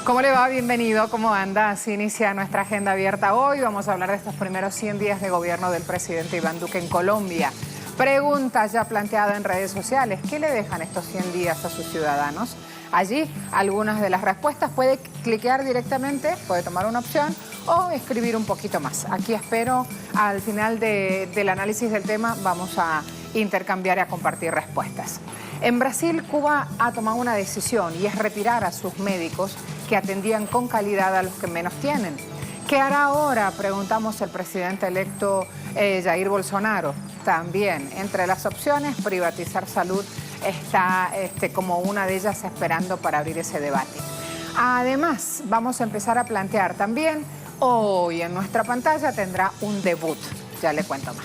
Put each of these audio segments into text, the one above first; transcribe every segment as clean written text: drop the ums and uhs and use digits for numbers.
¿Cómo le va? Bienvenido. ¿Cómo anda? Así inicia nuestra agenda abierta hoy. Vamos a hablar de estos primeros 100 días de gobierno del presidente Iván Duque en Colombia. Pregunta ya planteada en redes sociales. ¿Qué le dejan estos 100 días a sus ciudadanos? Allí, algunas de las respuestas. Puede cliquear directamente, puede tomar una opción o escribir un poquito más. Aquí espero, al final del análisis del tema, vamos a intercambiar y a compartir respuestas. En Brasil, Cuba ha tomado una decisión y es retirar a sus médicos que atendían con calidad a los que menos tienen. ¿Qué hará ahora? Preguntamos al presidente electo Jair Bolsonaro. También, entre las opciones, privatizar salud está como una de ellas esperando para abrir ese debate. Además, vamos a empezar a plantear también, hoy en nuestra pantalla tendrá un debut. Ya le cuento más.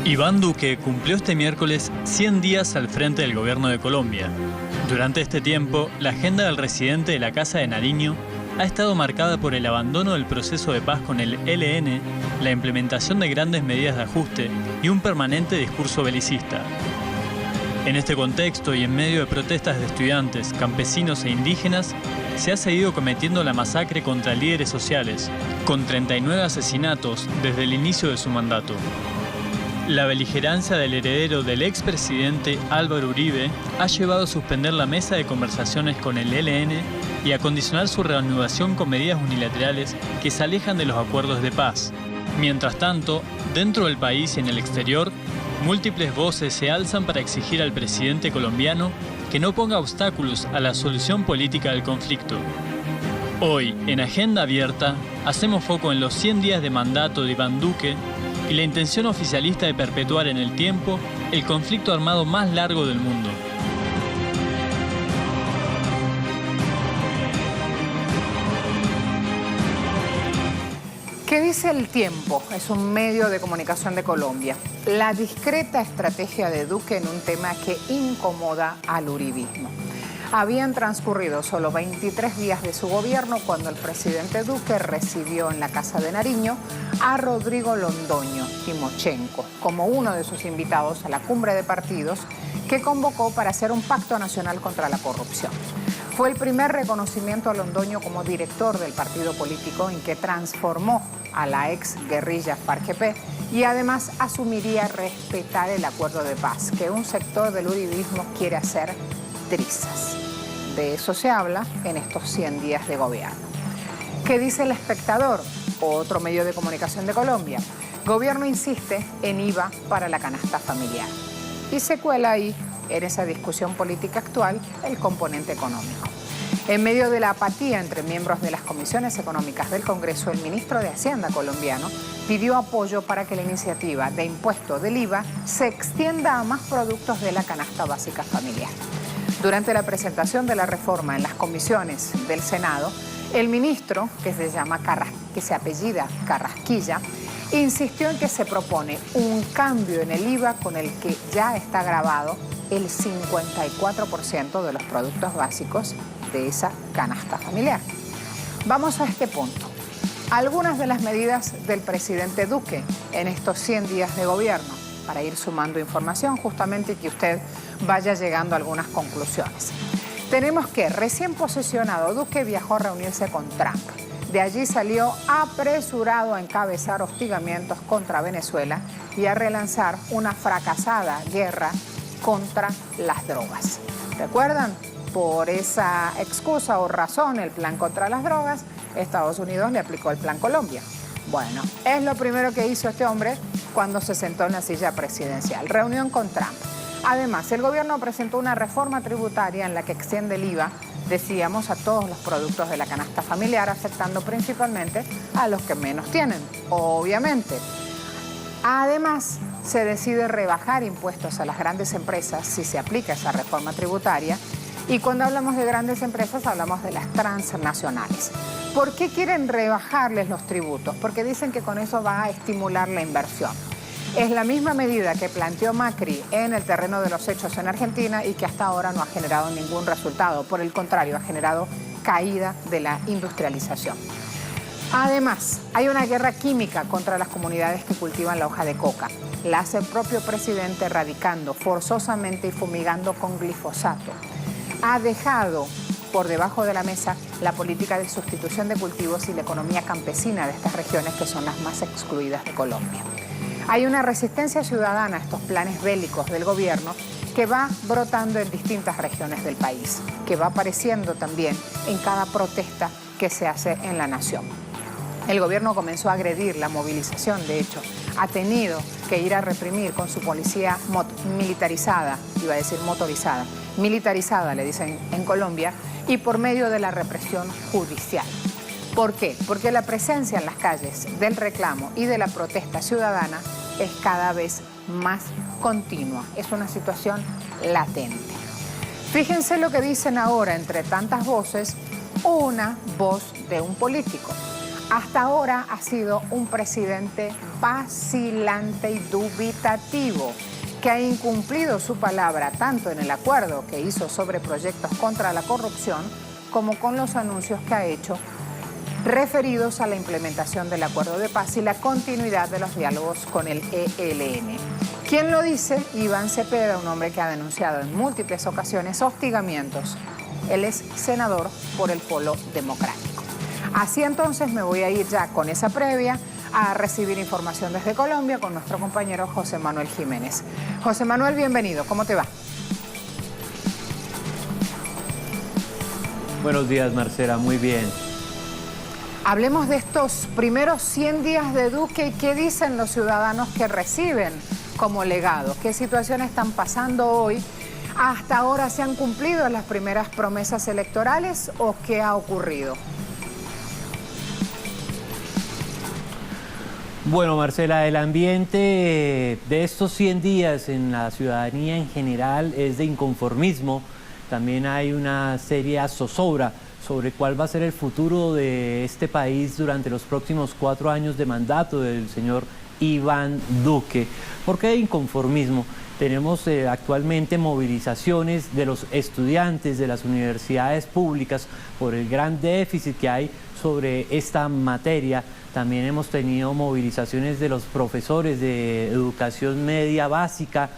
Iván Duque cumplió este miércoles 100 días al frente del gobierno de Colombia. Durante este tiempo, la agenda del residente de la Casa de Nariño ha estado marcada por el abandono del proceso de paz con el ELN, la implementación de grandes medidas de ajuste y un permanente discurso belicista. En este contexto y en medio de protestas de estudiantes, campesinos e indígenas, se ha seguido cometiendo la masacre contra líderes sociales, con 39 asesinatos desde el inicio de su mandato. La beligerancia del heredero del expresidente Álvaro Uribe ha llevado a suspender la mesa de conversaciones con el ELN y a condicionar su reanudación con medidas unilaterales que se alejan de los acuerdos de paz. Mientras tanto, dentro del país y en el exterior, múltiples voces se alzan para exigir al presidente colombiano que no ponga obstáculos a la solución política del conflicto. Hoy, en Agenda Abierta, hacemos foco en los 100 días de mandato de Iván Duque y la intención oficialista de perpetuar en el tiempo el conflicto armado más largo del mundo. ¿Qué dice El Tiempo? Es un medio de comunicación de Colombia. La discreta estrategia de Duque en un tema que incomoda al uribismo. Habían transcurrido solo 23 días de su gobierno cuando el presidente Duque recibió en la Casa de Nariño a Rodrigo Londoño Timochenko como uno de sus invitados a la cumbre de partidos que convocó para hacer un pacto nacional contra la corrupción. Fue el primer reconocimiento a Londoño como director del partido político en que transformó a la ex guerrilla FARC-EP y además asumiría respetar el acuerdo de paz que un sector del uribismo quiere hacer trizas. De eso se habla en estos 100 días de gobierno. ¿Qué dice El Espectador? Otro medio de comunicación de Colombia. Gobierno insiste en IVA para la canasta familiar. Y se cuela ahí, en esa discusión política actual, el componente económico. En medio de la apatía entre miembros de las comisiones económicas del Congreso, el ministro de Hacienda colombiano pidió apoyo para que la iniciativa de impuesto del IVA se extienda a más productos de la canasta básica familiar. Durante la presentación de la reforma en las comisiones del Senado, el ministro, que se apellida Carrasquilla, insistió en que se propone un cambio en el IVA con el que ya está grabado el 54% de los productos básicos de esa canasta familiar. Vamos a este punto. Algunas de las medidas del presidente Duque en estos 100 días de gobierno, para ir sumando información justamente y que usted vaya llegando a algunas conclusiones. Tenemos que recién posesionado Duque viajó a reunirse con Trump. De allí salió apresurado a encabezar hostigamientos contra Venezuela y a relanzar una fracasada guerra contra las drogas. ¿Recuerdan? Por esa excusa o razón, el plan contra las drogas, Estados Unidos le aplicó el Plan Colombia. Bueno, es lo primero que hizo este hombre cuando se sentó en la silla presidencial. Reunión con Trump. Además, el gobierno presentó una reforma tributaria en la que extiende el IVA, decíamos, a todos los productos de la canasta familiar, afectando principalmente a los que menos tienen, obviamente. Además, se decide rebajar impuestos a las grandes empresas si se aplica esa reforma tributaria. Y cuando hablamos de grandes empresas, hablamos de las transnacionales. ¿Por qué quieren rebajarles los tributos? Porque dicen que con eso va a estimular la inversión. Es la misma medida que planteó Macri en el terreno de los hechos en Argentina y que hasta ahora no ha generado ningún resultado. Por el contrario, ha generado caída de la industrialización. Además, hay una guerra química contra las comunidades que cultivan la hoja de coca. La hace el propio presidente erradicando forzosamente y fumigando con glifosato. Ha dejado por debajo de la mesa la política de sustitución de cultivos y la economía campesina de estas regiones que son las más excluidas de Colombia. Hay una resistencia ciudadana a estos planes bélicos del gobierno que va brotando en distintas regiones del país, que va apareciendo también en cada protesta que se hace en la nación. El gobierno comenzó a agredir la movilización, de hecho, ha tenido que ir a reprimir con su policía militarizada, iba a decir motorizada, militarizada le dicen en Colombia, y por medio de la represión judicial. ¿Por qué? Porque la presencia en las calles del reclamo y de la protesta ciudadana es cada vez más continua. Es una situación latente. Fíjense lo que dicen ahora, entre tantas voces, una voz de un político. Hasta ahora ha sido un presidente vacilante y dubitativo, que ha incumplido su palabra tanto en el acuerdo que hizo sobre proyectos contra la corrupción como con los anuncios que ha hecho referidos a la implementación del acuerdo de paz y la continuidad de los diálogos con el ELN. ¿Quién lo dice? Iván Cepeda, un hombre que ha denunciado en múltiples ocasiones hostigamientos. Él es senador por el Polo Democrático. Así entonces me voy a ir ya con esa previa a recibir información desde Colombia con nuestro compañero José Manuel Jiménez. José Manuel, bienvenido. ¿Cómo te va? Buenos días, Marcela. Muy bien. Hablemos de estos primeros 100 días de Duque y qué dicen los ciudadanos que reciben como legado. ¿Qué situaciones están pasando hoy? ¿Hasta ahora se han cumplido las primeras promesas electorales o qué ha ocurrido? Bueno, Marcela, el ambiente de estos 100 días en la ciudadanía en general es de inconformismo. También hay una seria zozobra sobre cuál va a ser el futuro de este país durante los próximos 4 años de mandato del señor Iván Duque. ¿Por qué inconformismo? Tenemos actualmente movilizaciones de los estudiantes de las universidades públicas por el gran déficit que hay sobre esta materia. También hemos tenido movilizaciones de los profesores de educación media básica.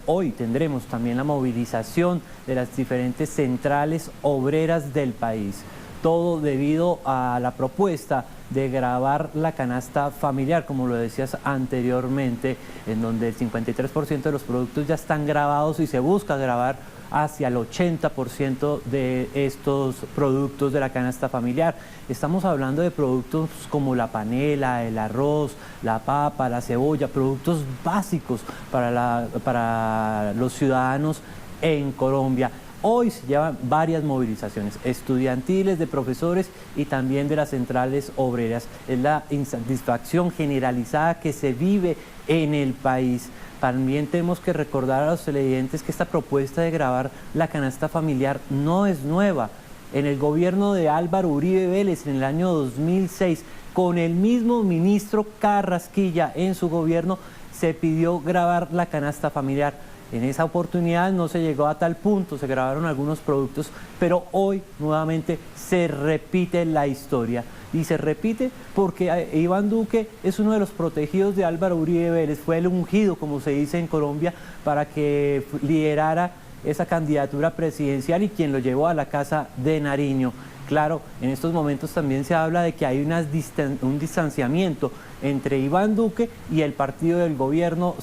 Hoy tendremos también la movilización de las diferentes centrales obreras del país. Todo debido a la propuesta de gravar la canasta familiar, como lo decías anteriormente, en donde el 53% de los productos ya están grabados y se busca grabar hacia el 80% de estos productos de la canasta familiar. Estamos hablando de productos como la panela, el arroz, la papa, la cebolla, productos básicos para los ciudadanos en Colombia. Hoy se llevan varias movilizaciones estudiantiles, de profesores y también de las centrales obreras. Es la insatisfacción generalizada que se vive en el país. También tenemos que recordar a los televidentes que esta propuesta de gravar la canasta familiar no es nueva. En el gobierno de Álvaro Uribe Vélez, en el año 2006, con el mismo ministro Carrasquilla en su gobierno, se pidió gravar la canasta familiar. En esa oportunidad no se llegó a tal punto, se grabaron algunos productos, pero hoy nuevamente se repite la historia. Y se repite porque Iván Duque es uno de los protegidos de Álvaro Uribe Vélez, fue el ungido, como se dice en Colombia, para que liderara esa candidatura presidencial y quien lo llevó a la Casa de Nariño. Claro, en estos momentos también se habla de que hay un distanciamiento entre Iván Duque y el partido del gobierno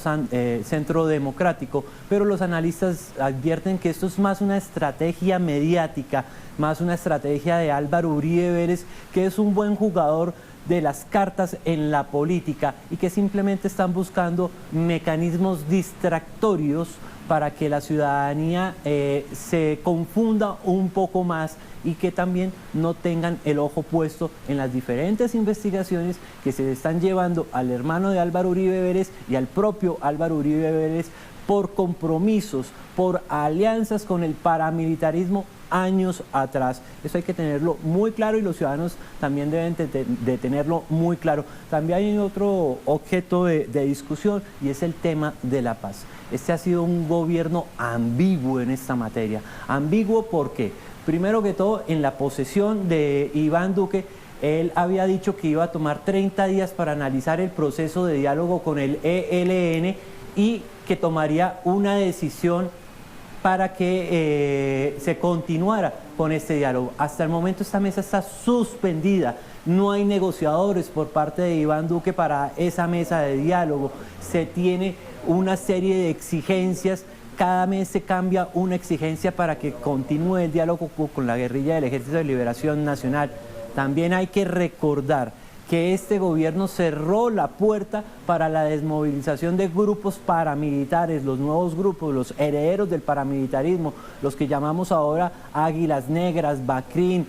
Centro Democrático, pero los analistas advierten que esto es más una estrategia mediática, más una estrategia de Álvaro Uribe Vélez, que es un buen jugador de las cartas en la política y que simplemente están buscando mecanismos distractorios para que la ciudadanía se confunda un poco más y que también no tengan el ojo puesto en las diferentes investigaciones que se están llevando al hermano de Álvaro Uribe Vélez y al propio Álvaro Uribe Vélez por compromisos, por alianzas con el paramilitarismo años atrás. Eso hay que tenerlo muy claro y los ciudadanos también deben de tenerlo muy claro. También hay otro objeto de discusión y es el tema de la paz. Este ha sido un gobierno ambiguo en esta materia. Ambiguo porque, primero que todo, en la posesión de Iván Duque, él había dicho que iba a tomar 30 días para analizar el proceso de diálogo con el ELN y que tomaría una decisión para que se continuara con este diálogo. Hasta el momento esta mesa está suspendida, no hay negociadores por parte de Iván Duque para esa mesa de diálogo, se tiene una serie de exigencias, cada mes se cambia una exigencia para que continúe el diálogo con la guerrilla del Ejército de Liberación Nacional. También hay que recordar que este gobierno cerró la puerta para la desmovilización de grupos paramilitares, los nuevos grupos, los herederos del paramilitarismo, los que llamamos ahora Águilas Negras, Bacrín,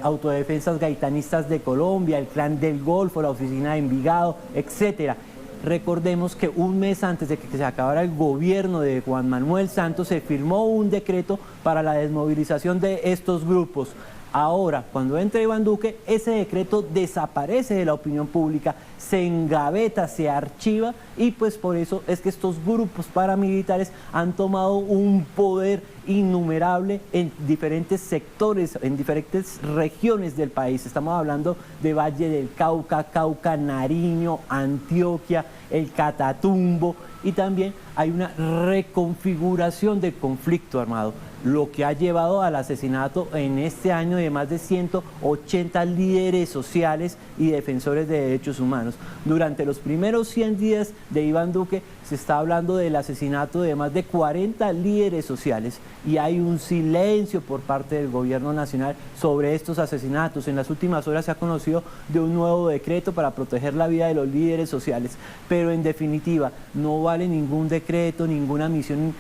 Autodefensas Gaitanistas de Colombia, el Clan del Golfo, la Oficina de Envigado, etcétera. Recordemos que un mes antes de que se acabara el gobierno de Juan Manuel Santos se firmó un decreto para la desmovilización de estos grupos. Ahora, cuando entra Iván Duque, ese decreto desaparece de la opinión pública, se engaveta, se archiva y pues por eso es que estos grupos paramilitares han tomado un poder innumerable en diferentes sectores, en diferentes regiones del país. Estamos hablando de Valle del Cauca, Cauca, Nariño, Antioquia, el Catatumbo, y también hay una reconfiguración del conflicto armado, lo que ha llevado al asesinato en este año de más de 180 líderes sociales y defensores de derechos humanos. Durante los primeros 100 días de Iván Duque se está hablando del asesinato de más de 40 líderes sociales y hay un silencio por parte del gobierno nacional sobre estos asesinatos. En las últimas horas se ha conocido de un nuevo decreto para proteger la vida de los líderes sociales, pero en definitiva no vale ningún decreto, ninguna misión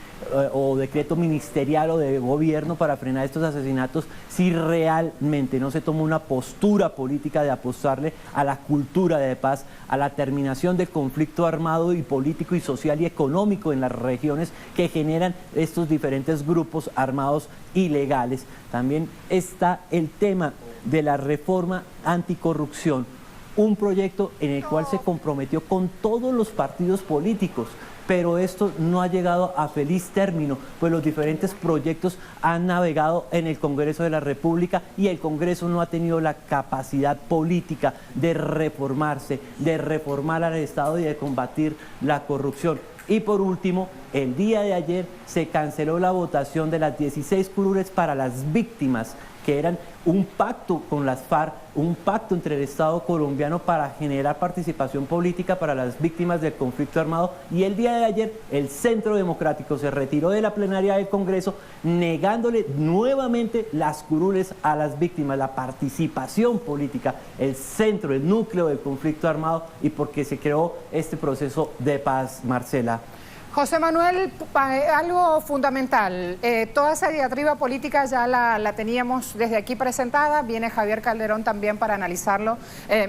o decreto ministerial o de gobierno para frenar estos asesinatos si realmente no se toma una postura política de apostarle a la cultura de paz, a la terminación del conflicto armado y político y social y económico en las regiones que generan estos diferentes grupos armados ilegales. También está el tema de la reforma anticorrupción, un proyecto en el cual se comprometió con todos los partidos políticos, pero esto no ha llegado a feliz término, pues los diferentes proyectos han navegado en el Congreso de la República y el Congreso no ha tenido la capacidad política de reformarse, de reformar al Estado y de combatir la corrupción. Y por último, el día de ayer se canceló la votación de las 16 curules para las víctimas, que eran un pacto con las FARC, un pacto entre el Estado colombiano para generar participación política para las víctimas del conflicto armado. Y el día de ayer el Centro Democrático se retiró de la plenaria del Congreso negándole nuevamente las curules a las víctimas, la participación política, el centro, el núcleo del conflicto armado y porque se creó este proceso de paz, Marcela. José Manuel, algo fundamental, toda esa diatriba política ya la teníamos desde aquí presentada, viene Javier Calderón también para analizarlo,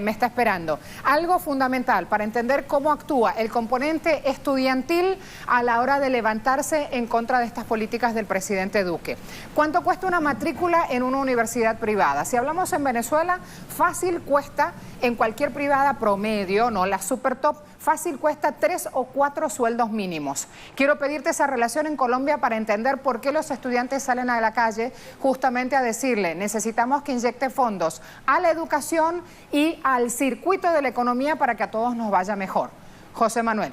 me está esperando. Algo fundamental para entender cómo actúa el componente estudiantil a la hora de levantarse en contra de estas políticas del presidente Duque. ¿Cuánto cuesta una matrícula en una universidad privada? Si hablamos en Venezuela, fácil cuesta en cualquier privada promedio, no la super top, fácil cuesta 3 o 4 sueldos mínimos. Quiero pedirte esa relación en Colombia para entender por qué los estudiantes salen a la calle justamente a decirle necesitamos que inyecte fondos a la educación y al circuito de la economía para que a todos nos vaya mejor. José Manuel.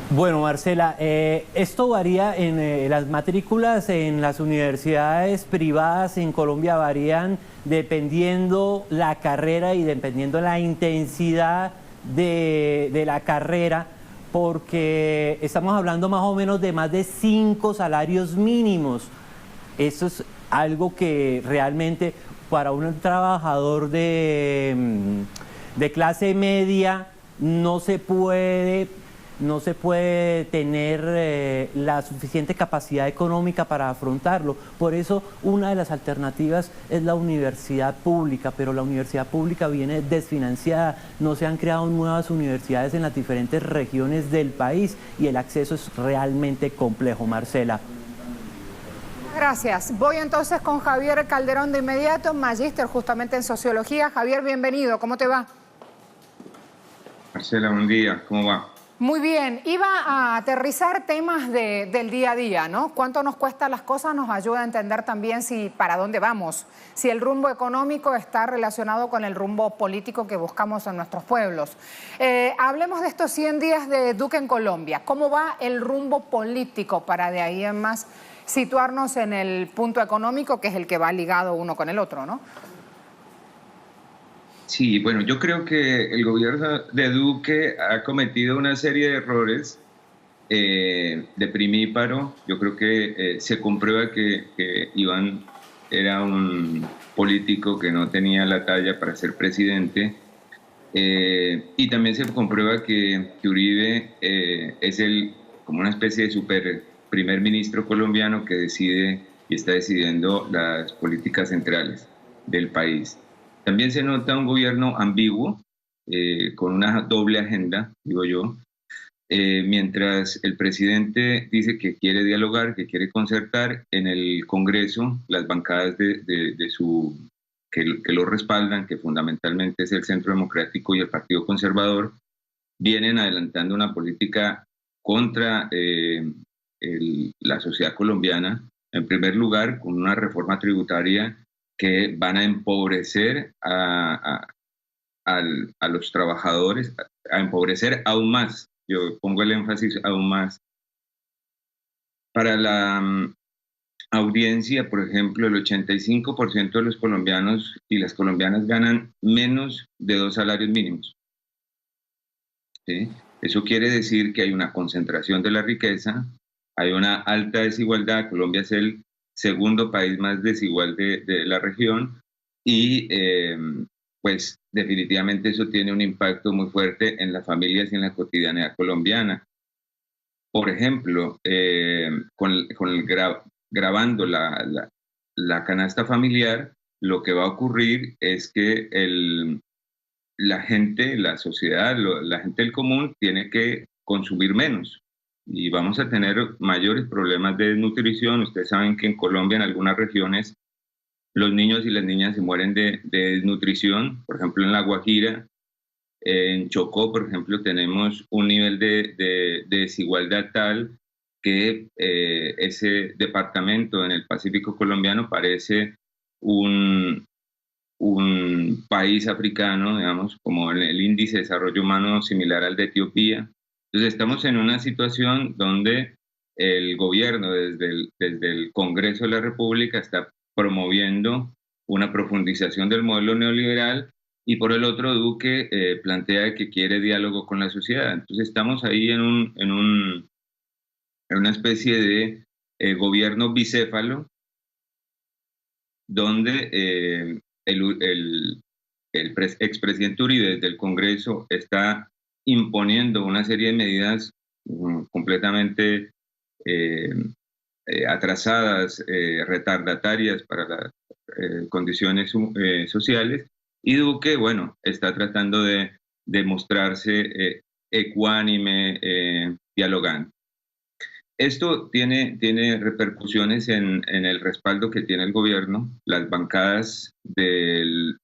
Bueno, Marcela, esto varía en las matrículas en las universidades privadas en Colombia varían dependiendo la carrera y dependiendo la intensidad de la carrera, porque estamos hablando más o menos de más de 5 salarios mínimos. Eso es algo que realmente para un trabajador de clase media no se puede tener la suficiente capacidad económica para afrontarlo. Por eso una de las alternativas es la universidad pública, pero la universidad pública viene desfinanciada, no se han creado nuevas universidades en las diferentes regiones del país y el acceso es realmente complejo, Marcela. Gracias. Voy entonces con Javier Calderón de inmediato, magíster justamente en sociología. Javier, bienvenido, ¿cómo te va? Marcela, buen día, ¿cómo va? Muy bien, iba a aterrizar temas del día a día, ¿no? ¿Cuánto nos cuestan las cosas? Nos ayuda a entender también para dónde vamos, si el rumbo económico está relacionado con el rumbo político que buscamos en nuestros pueblos. Hablemos de estos 100 días de Duque en Colombia. ¿Cómo va el rumbo político para de ahí en más situarnos en el punto económico, que es el que va ligado uno con el otro, ¿no? Sí, bueno, yo creo que el gobierno de Duque ha cometido una serie de errores de primíparo. Yo creo que se comprueba que Iván era un político que no tenía la talla para ser presidente, y también se comprueba que Uribe es como una especie de super primer ministro colombiano que decide y está decidiendo las políticas centrales del país. También se nota un gobierno ambiguo, con una doble agenda, digo yo. Mientras el presidente dice que quiere dialogar, que quiere concertar, en el Congreso las bancadas que lo respaldan, que fundamentalmente es el Centro Democrático y el Partido Conservador, vienen adelantando una política contra la sociedad colombiana, en primer lugar con una reforma tributaria que van a empobrecer a los trabajadores, a empobrecer aún más. Yo pongo el énfasis aún más. Para la audiencia, por ejemplo, el 85% de los colombianos y las colombianas ganan menos de 2 salarios mínimos. ¿Sí? Eso quiere decir que hay una concentración de la riqueza, hay una alta desigualdad. Colombia es el segundo país más desigual de la región y pues definitivamente eso tiene un impacto muy fuerte en las familias y en la cotidianidad colombiana. Por ejemplo, gravando la canasta familiar, lo que va a ocurrir es que la gente, la sociedad, la gente del común tiene que consumir menos y vamos a tener mayores problemas de desnutrición. Ustedes saben que en Colombia, en algunas regiones, los niños y las niñas se mueren de desnutrición. Por ejemplo, en La Guajira, en Chocó, por ejemplo, tenemos un nivel de desigualdad tal que ese departamento en el Pacífico colombiano parece un país africano, digamos, como el índice de desarrollo humano similar al de Etiopía. Entonces estamos en una situación donde el gobierno desde el Congreso de la República está promoviendo una profundización del modelo neoliberal y por el otro Duque plantea que quiere diálogo con la sociedad. Entonces estamos ahí en una especie de gobierno bicéfalo donde el expresidente Uribe desde el Congreso está imponiendo una serie de medidas completamente atrasadas, retardatarias para las condiciones sociales, y Duque, bueno, está tratando de mostrarse ecuánime, dialogante. Esto tiene repercusiones en el respaldo que tiene el gobierno. Las bancadas del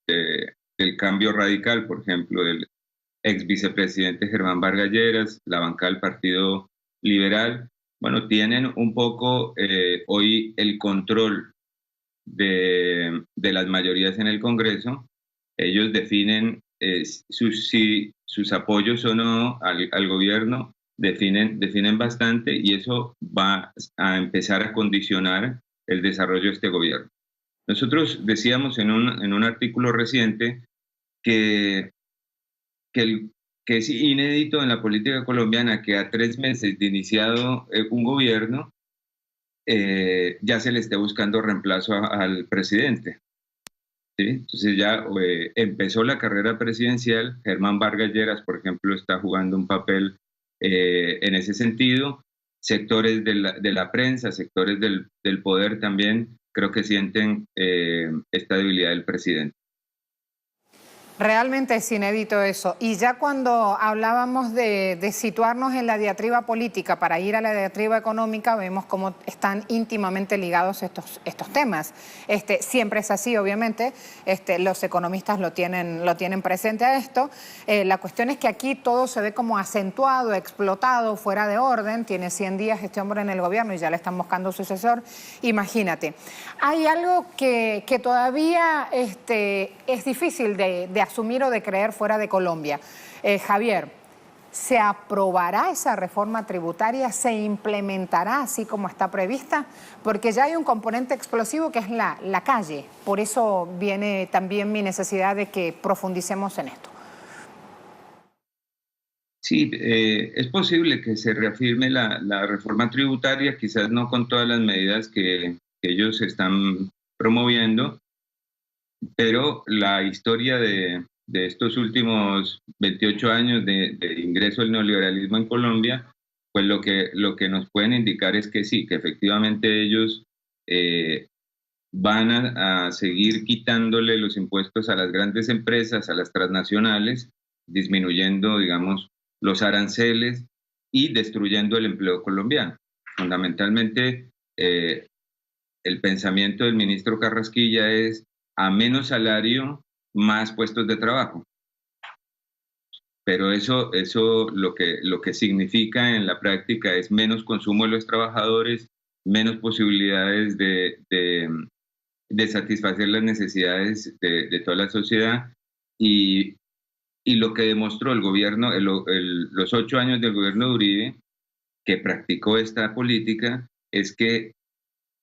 Cambio Radical, por ejemplo, del ex vicepresidente Germán Vargas Lleras, la bancada del Partido Liberal, bueno, tienen un poco hoy el control de las mayorías en el Congreso. Ellos definen si sus apoyos o no al gobierno. Definen bastante y eso va a empezar a condicionar el desarrollo de este gobierno. Nosotros decíamos en un artículo reciente que es inédito en la política colombiana que a 3 meses de iniciado un gobierno ya se le esté buscando reemplazo al presidente. ¿Sí? Entonces ya empezó la carrera presidencial. Germán Vargas Lleras, por ejemplo, está jugando un papel en ese sentido. Sectores de la prensa, sectores del poder también creo que sienten esta debilidad del presidente. Realmente es inédito eso. Y ya cuando hablábamos de situarnos en la diatriba política para ir a la diatriba económica, vemos cómo están íntimamente ligados estos temas. Siempre es así, obviamente. Los economistas lo tienen presente a esto. La cuestión es que aquí todo se ve como acentuado, explotado, fuera de orden. Tiene 100 días este hombre en el gobierno y ya le están buscando sucesor. Imagínate. Hay algo que todavía es difícil de asumir o de creer fuera de Colombia. Javier, ¿se aprobará esa reforma tributaria? ¿Se implementará así como está prevista? Porque ya hay un componente explosivo que es la calle. Por eso viene también mi necesidad de que profundicemos en esto. Sí, es posible que se reafirme la reforma tributaria, quizás no con todas las medidas que ellos están promoviendo, pero la historia de estos últimos 28 años de ingreso del neoliberalismo en Colombia, pues lo que nos pueden indicar es que sí, que efectivamente ellos van a seguir quitándole los impuestos a las grandes empresas, a las transnacionales, disminuyendo, digamos, los aranceles y destruyendo el empleo colombiano. Fundamentalmente, el pensamiento del ministro Carrasquilla es a menos salario, más puestos de trabajo. Pero eso lo que significa en la práctica es menos consumo de los trabajadores, menos posibilidades de satisfacer las necesidades de toda la sociedad y lo que demostró el gobierno, los 8 años del gobierno de Uribe, que practicó esta política, es que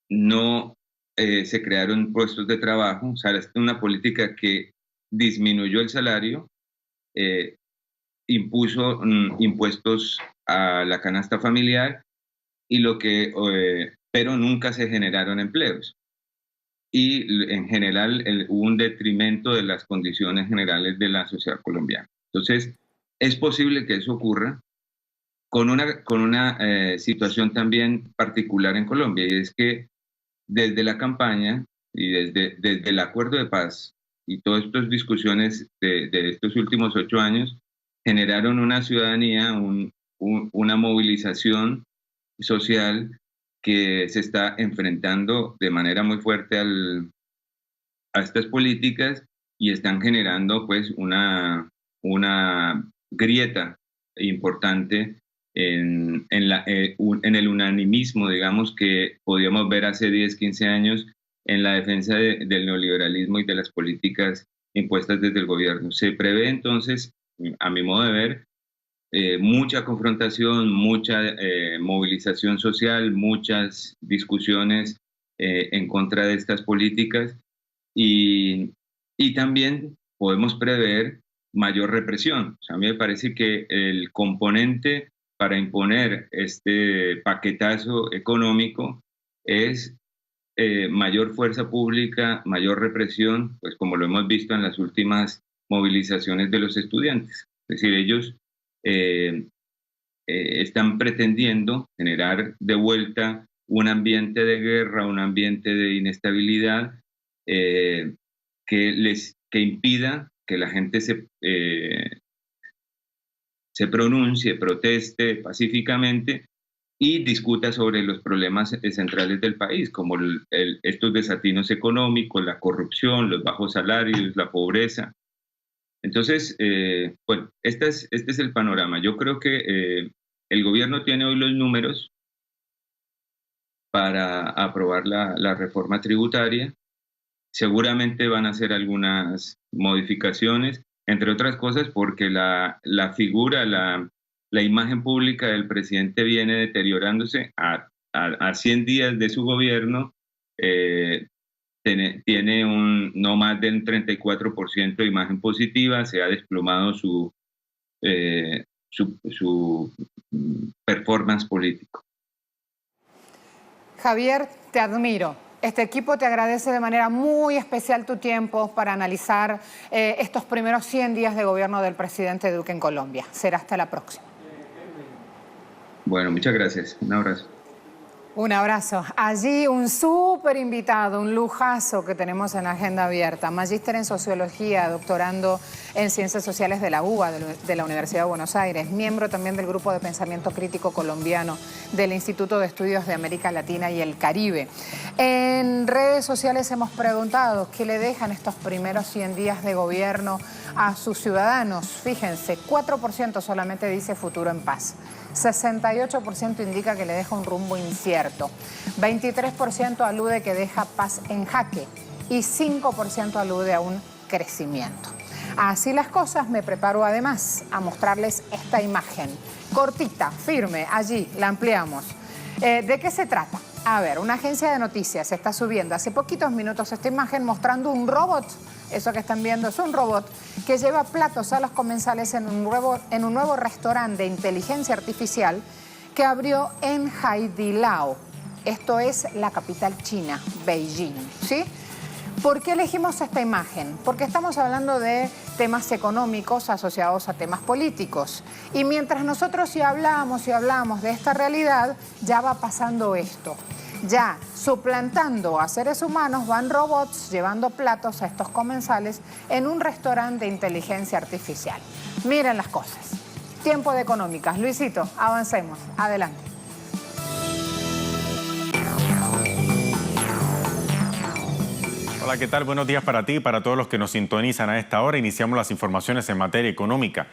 no se crearon puestos de trabajo, o sea, es una política que disminuyó el salario, impuso impuestos a la canasta familiar, pero nunca se generaron empleos. Y en general hubo un detrimento de las condiciones generales de la sociedad colombiana. Entonces, es posible que eso ocurra con una situación también particular en Colombia, y es que desde la campaña y desde el acuerdo de paz y todas estas discusiones de estos últimos 8 años generaron una ciudadanía, una movilización social que se está enfrentando de manera muy fuerte a estas políticas y están generando pues una grieta importante en el unanimismo, digamos, que podíamos ver hace 10, 15 años en la defensa del neoliberalismo y de las políticas impuestas desde el gobierno. Se prevé entonces, a mi modo de ver, mucha confrontación, mucha movilización social, muchas discusiones en contra de estas políticas y también podemos prever mayor represión. O sea, a mí me parece que el componente para imponer este paquetazo económico es mayor fuerza pública, mayor represión, pues como lo hemos visto en las últimas movilizaciones de los estudiantes. Es decir, ellos están pretendiendo generar de vuelta un ambiente de guerra, un ambiente de inestabilidad que impida que la gente se pronuncie, proteste pacíficamente y discuta sobre los problemas centrales del país, como estos desatinos económicos, la corrupción, los bajos salarios, la pobreza. Entonces, bueno, este es el panorama. Yo creo que el gobierno tiene hoy los números para aprobar la reforma tributaria. Seguramente van a hacer algunas modificaciones, entre otras cosas porque la figura, la imagen pública del presidente viene deteriorándose a 100 días de su gobierno. Tiene no más del 34% de imagen positiva, se ha desplomado su performance político. Javier, te admiro. Este equipo te agradece de manera muy especial tu tiempo para analizar estos primeros 100 días de gobierno del presidente Duque en Colombia. Será hasta la próxima. Bueno, muchas gracias. Un abrazo. Un abrazo. Allí un súper invitado, un lujazo que tenemos en la agenda abierta. Magíster en Sociología, doctorando en Ciencias Sociales de la UBA, de la Universidad de Buenos Aires, miembro también del Grupo de Pensamiento Crítico Colombiano del Instituto de Estudios de América Latina y el Caribe. En redes sociales hemos preguntado qué le dejan estos primeros 100 días de gobierno a sus ciudadanos. Fíjense, 4% solamente dice futuro en paz. 68% indica que le deja un rumbo incierto, 23% alude que deja paz en jaque y 5% alude a un crecimiento. Así las cosas, me preparo además a mostrarles esta imagen, cortita, firme, allí, la ampliamos. ¿De qué se trata? A ver, una agencia de noticias está subiendo hace poquitos minutos esta imagen mostrando un robot. Eso que están viendo es un robot que lleva platos a los comensales en un nuevo restaurante de inteligencia artificial que abrió en Haidilao. Esto es la capital china, Beijing, ¿sí? ¿Por qué elegimos esta imagen? Porque estamos hablando de temas económicos asociados a temas políticos. Y mientras nosotros ya hablamos de esta realidad, ya va pasando esto. Ya suplantando a seres humanos van robots llevando platos a estos comensales en un restaurante de inteligencia artificial. Miren las cosas. Tiempo de económicas. Luisito, avancemos. Adelante. Hola, ¿qué tal? Buenos días para ti y para todos los que nos sintonizan a esta hora. Iniciamos las informaciones en materia económica.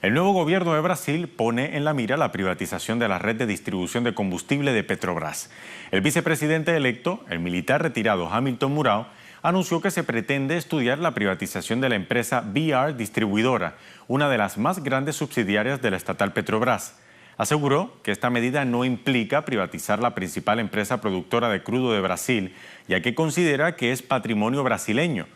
El nuevo gobierno de Brasil pone en la mira la privatización de la red de distribución de combustible de Petrobras. El vicepresidente electo, el militar retirado Hamilton Mourão, anunció que se pretende estudiar la privatización de la empresa BR Distribuidora, una de las más grandes subsidiarias de la estatal Petrobras. Aseguró que esta medida no implica privatizar la principal empresa productora de crudo de Brasil, ya que considera que es patrimonio brasileño.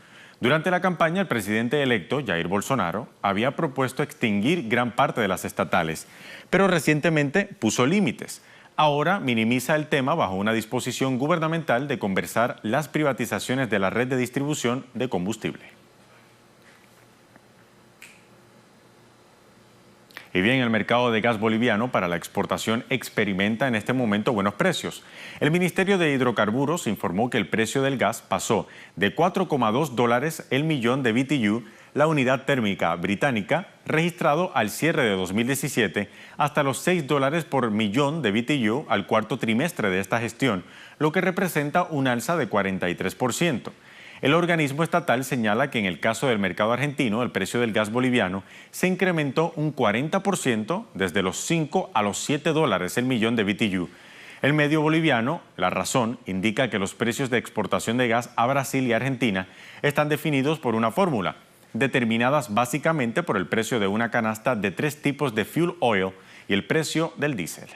Durante la campaña, el presidente electo, Jair Bolsonaro, había propuesto extinguir gran parte de las estatales, pero recientemente puso límites. Ahora minimiza el tema bajo una disposición gubernamental de conversar las privatizaciones de la red de distribución de combustible. Y bien, el mercado de gas boliviano para la exportación experimenta en este momento buenos precios. El Ministerio de Hidrocarburos informó que el precio del gas pasó de $4,2 el millón de BTU, la unidad térmica británica, registrado al cierre de 2017, hasta los $6 por millón de BTU al cuarto trimestre de esta gestión, lo que representa un alza de 43%. El organismo estatal señala que en el caso del mercado argentino, el precio del gas boliviano se incrementó un 40% desde los 5 a los $7 el millón de BTU. El medio boliviano, La Razón, indica que los precios de exportación de gas a Brasil y Argentina están definidos por una fórmula, determinadas básicamente por el precio de una canasta de 3 tipos de fuel oil y el precio del diésel.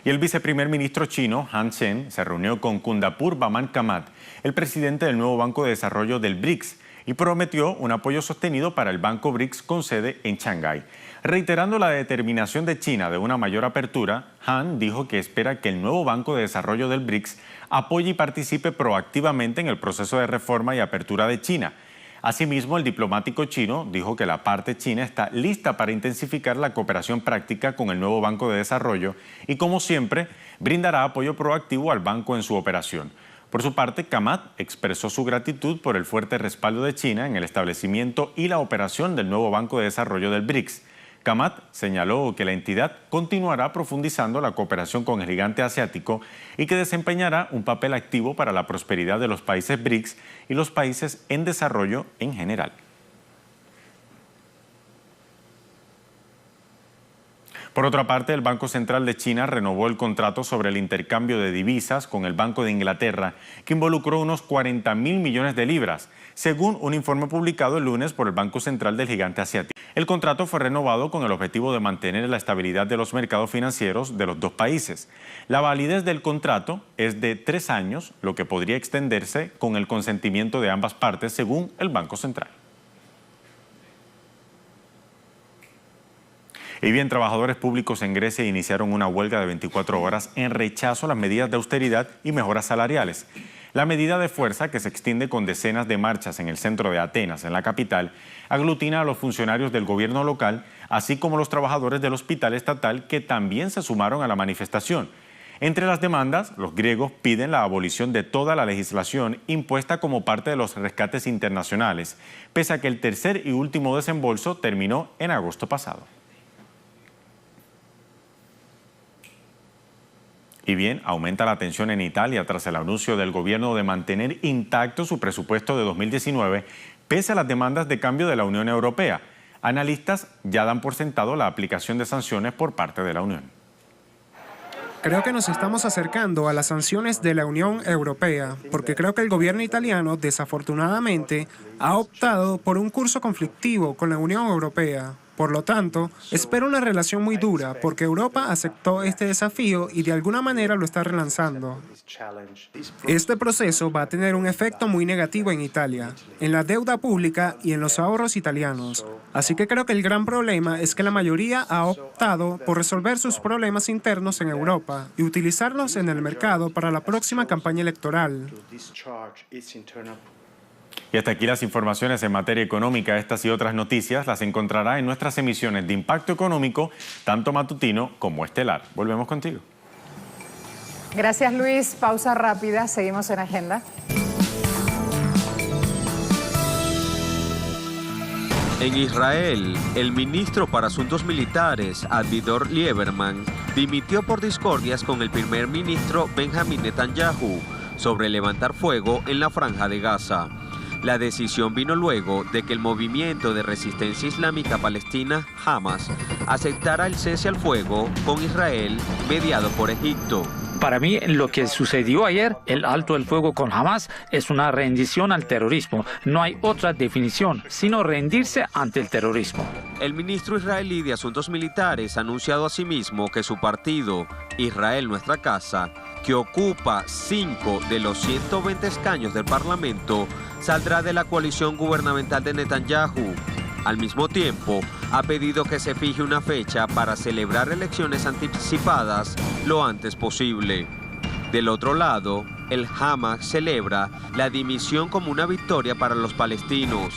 Y el viceprimer ministro chino, Han Zheng, se reunió con Kundapur Baman Kamat, el presidente del nuevo Banco de Desarrollo del BRICS, y prometió un apoyo sostenido para el Banco BRICS con sede en Shanghái. Reiterando la determinación de China de una mayor apertura, Han dijo que espera que el nuevo Banco de Desarrollo del BRICS apoye y participe proactivamente en el proceso de reforma y apertura de China. Asimismo, el diplomático chino dijo que la parte china está lista para intensificar la cooperación práctica con el nuevo Banco de Desarrollo y, como siempre, brindará apoyo proactivo al banco en su operación. Por su parte, Kamat expresó su gratitud por el fuerte respaldo de China en el establecimiento y la operación del nuevo Banco de Desarrollo del BRICS. Kamat señaló que la entidad continuará profundizando la cooperación con el gigante asiático y que desempeñará un papel activo para la prosperidad de los países BRICS y los países en desarrollo en general. Por otra parte, el Banco Central de China renovó el contrato sobre el intercambio de divisas con el Banco de Inglaterra, que involucró unos 40.000 millones de libras, según un informe publicado el lunes por el Banco Central del gigante asiático. El contrato fue renovado con el objetivo de mantener la estabilidad de los mercados financieros de los dos países. La validez del contrato es de 3 años, lo que podría extenderse con el consentimiento de ambas partes, según el Banco Central. Y bien, trabajadores públicos en Grecia iniciaron una huelga de 24 horas en rechazo a las medidas de austeridad y mejoras salariales. La medida de fuerza, que se extiende con decenas de marchas en el centro de Atenas, en la capital, aglutina a los funcionarios del gobierno local, así como los trabajadores del hospital estatal que también se sumaron a la manifestación. Entre las demandas, los griegos piden la abolición de toda la legislación impuesta como parte de los rescates internacionales, pese a que el tercer y último desembolso terminó en agosto pasado. Y bien, aumenta la tensión en Italia tras el anuncio del gobierno de mantener intacto su presupuesto de 2019, pese a las demandas de cambio de la Unión Europea. Analistas ya dan por sentado la aplicación de sanciones por parte de la Unión. Creo que nos estamos acercando a las sanciones de la Unión Europea, porque creo que el gobierno italiano, desafortunadamente, ha optado por un curso conflictivo con la Unión Europea. Por lo tanto, espero una relación muy dura, porque Europa aceptó este desafío y de alguna manera lo está relanzando. Este proceso va a tener un efecto muy negativo en Italia, en la deuda pública y en los ahorros italianos. Así que creo que el gran problema es que la mayoría ha optado por resolver sus problemas internos en Europa y utilizarlos en el mercado para la próxima campaña electoral. Y hasta aquí las informaciones en materia económica. Estas y otras noticias las encontrará en nuestras emisiones de Impacto Económico, tanto matutino como estelar. Volvemos contigo. Gracias, Luis. Pausa rápida. Seguimos en Agenda. En Israel, el ministro para Asuntos Militares, Avigdor Lieberman, dimitió por discordias con el primer ministro Benjamin Netanyahu sobre levantar fuego en la Franja de Gaza. La decisión vino luego de que el movimiento de resistencia islámica palestina, Hamas, aceptara el cese al fuego con Israel mediado por Egipto. Para mí, lo que sucedió ayer, el alto el fuego con Hamas, es una rendición al terrorismo. No hay otra definición, sino rendirse ante el terrorismo. El ministro israelí de Asuntos Militares ha anunciado asimismo que su partido, Israel Nuestra Casa, que ocupa 5 de los 120 escaños del Parlamento, saldrá de la coalición gubernamental de Netanyahu. Al mismo tiempo, ha pedido que se fije una fecha para celebrar elecciones anticipadas lo antes posible. Del otro lado, el Hamas celebra la dimisión como una victoria para los palestinos.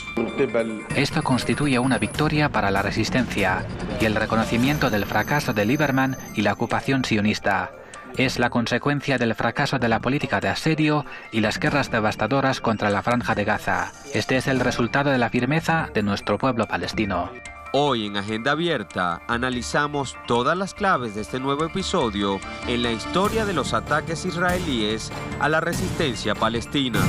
Esto constituye una victoria para la resistencia y el reconocimiento del fracaso de Lieberman y la ocupación sionista. Es la consecuencia del fracaso de la política de asedio y las guerras devastadoras contra la Franja de Gaza. Este es el resultado de la firmeza de nuestro pueblo palestino. Hoy en Agenda Abierta analizamos todas las claves de este nuevo episodio en la historia de los ataques israelíes a la resistencia palestina.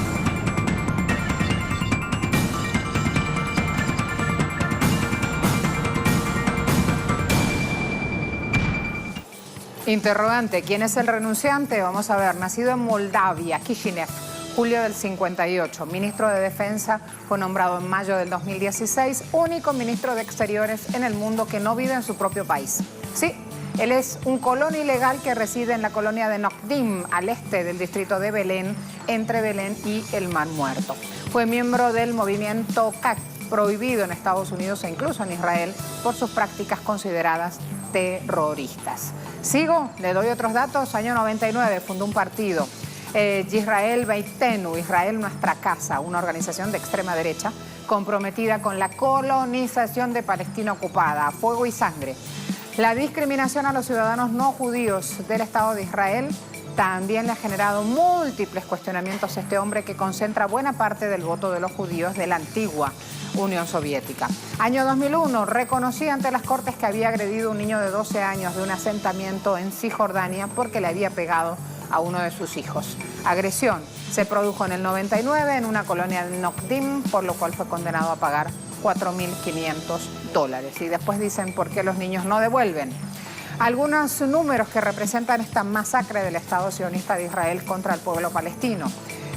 Interrogante, ¿quién es el renunciante? Vamos a ver, nacido en Moldavia, Kishinev, julio del 58, ministro de Defensa, fue nombrado en mayo del 2016, único ministro de Exteriores en el mundo que no vive en su propio país. Sí, él es un colono ilegal que reside en la colonia de Nokdim, al este del distrito de Belén, entre Belén y el Mar Muerto. Fue miembro del movimiento CAC, prohibido en Estados Unidos e incluso en Israel por sus prácticas consideradas terroristas. Sigo, le doy otros datos. Año 99 fundó un partido, Yisrael Beitenu, Israel Nuestra Casa, una organización de extrema derecha comprometida con la colonización de Palestina ocupada, a fuego y sangre. La discriminación a los ciudadanos no judíos del Estado de Israel también le ha generado múltiples cuestionamientos a este hombre que concentra buena parte del voto de los judíos de la antigua Unión Soviética. Año 2001, reconocía ante las Cortes que había agredido a un niño de 12 años de un asentamiento en Cisjordania porque le había pegado a uno de sus hijos. Agresión se produjo en el 99 en una colonia de Nokdim, por lo cual fue condenado a pagar $4.500. Y después dicen por qué los niños no devuelven. Algunos números que representan esta masacre del Estado sionista de Israel contra el pueblo palestino.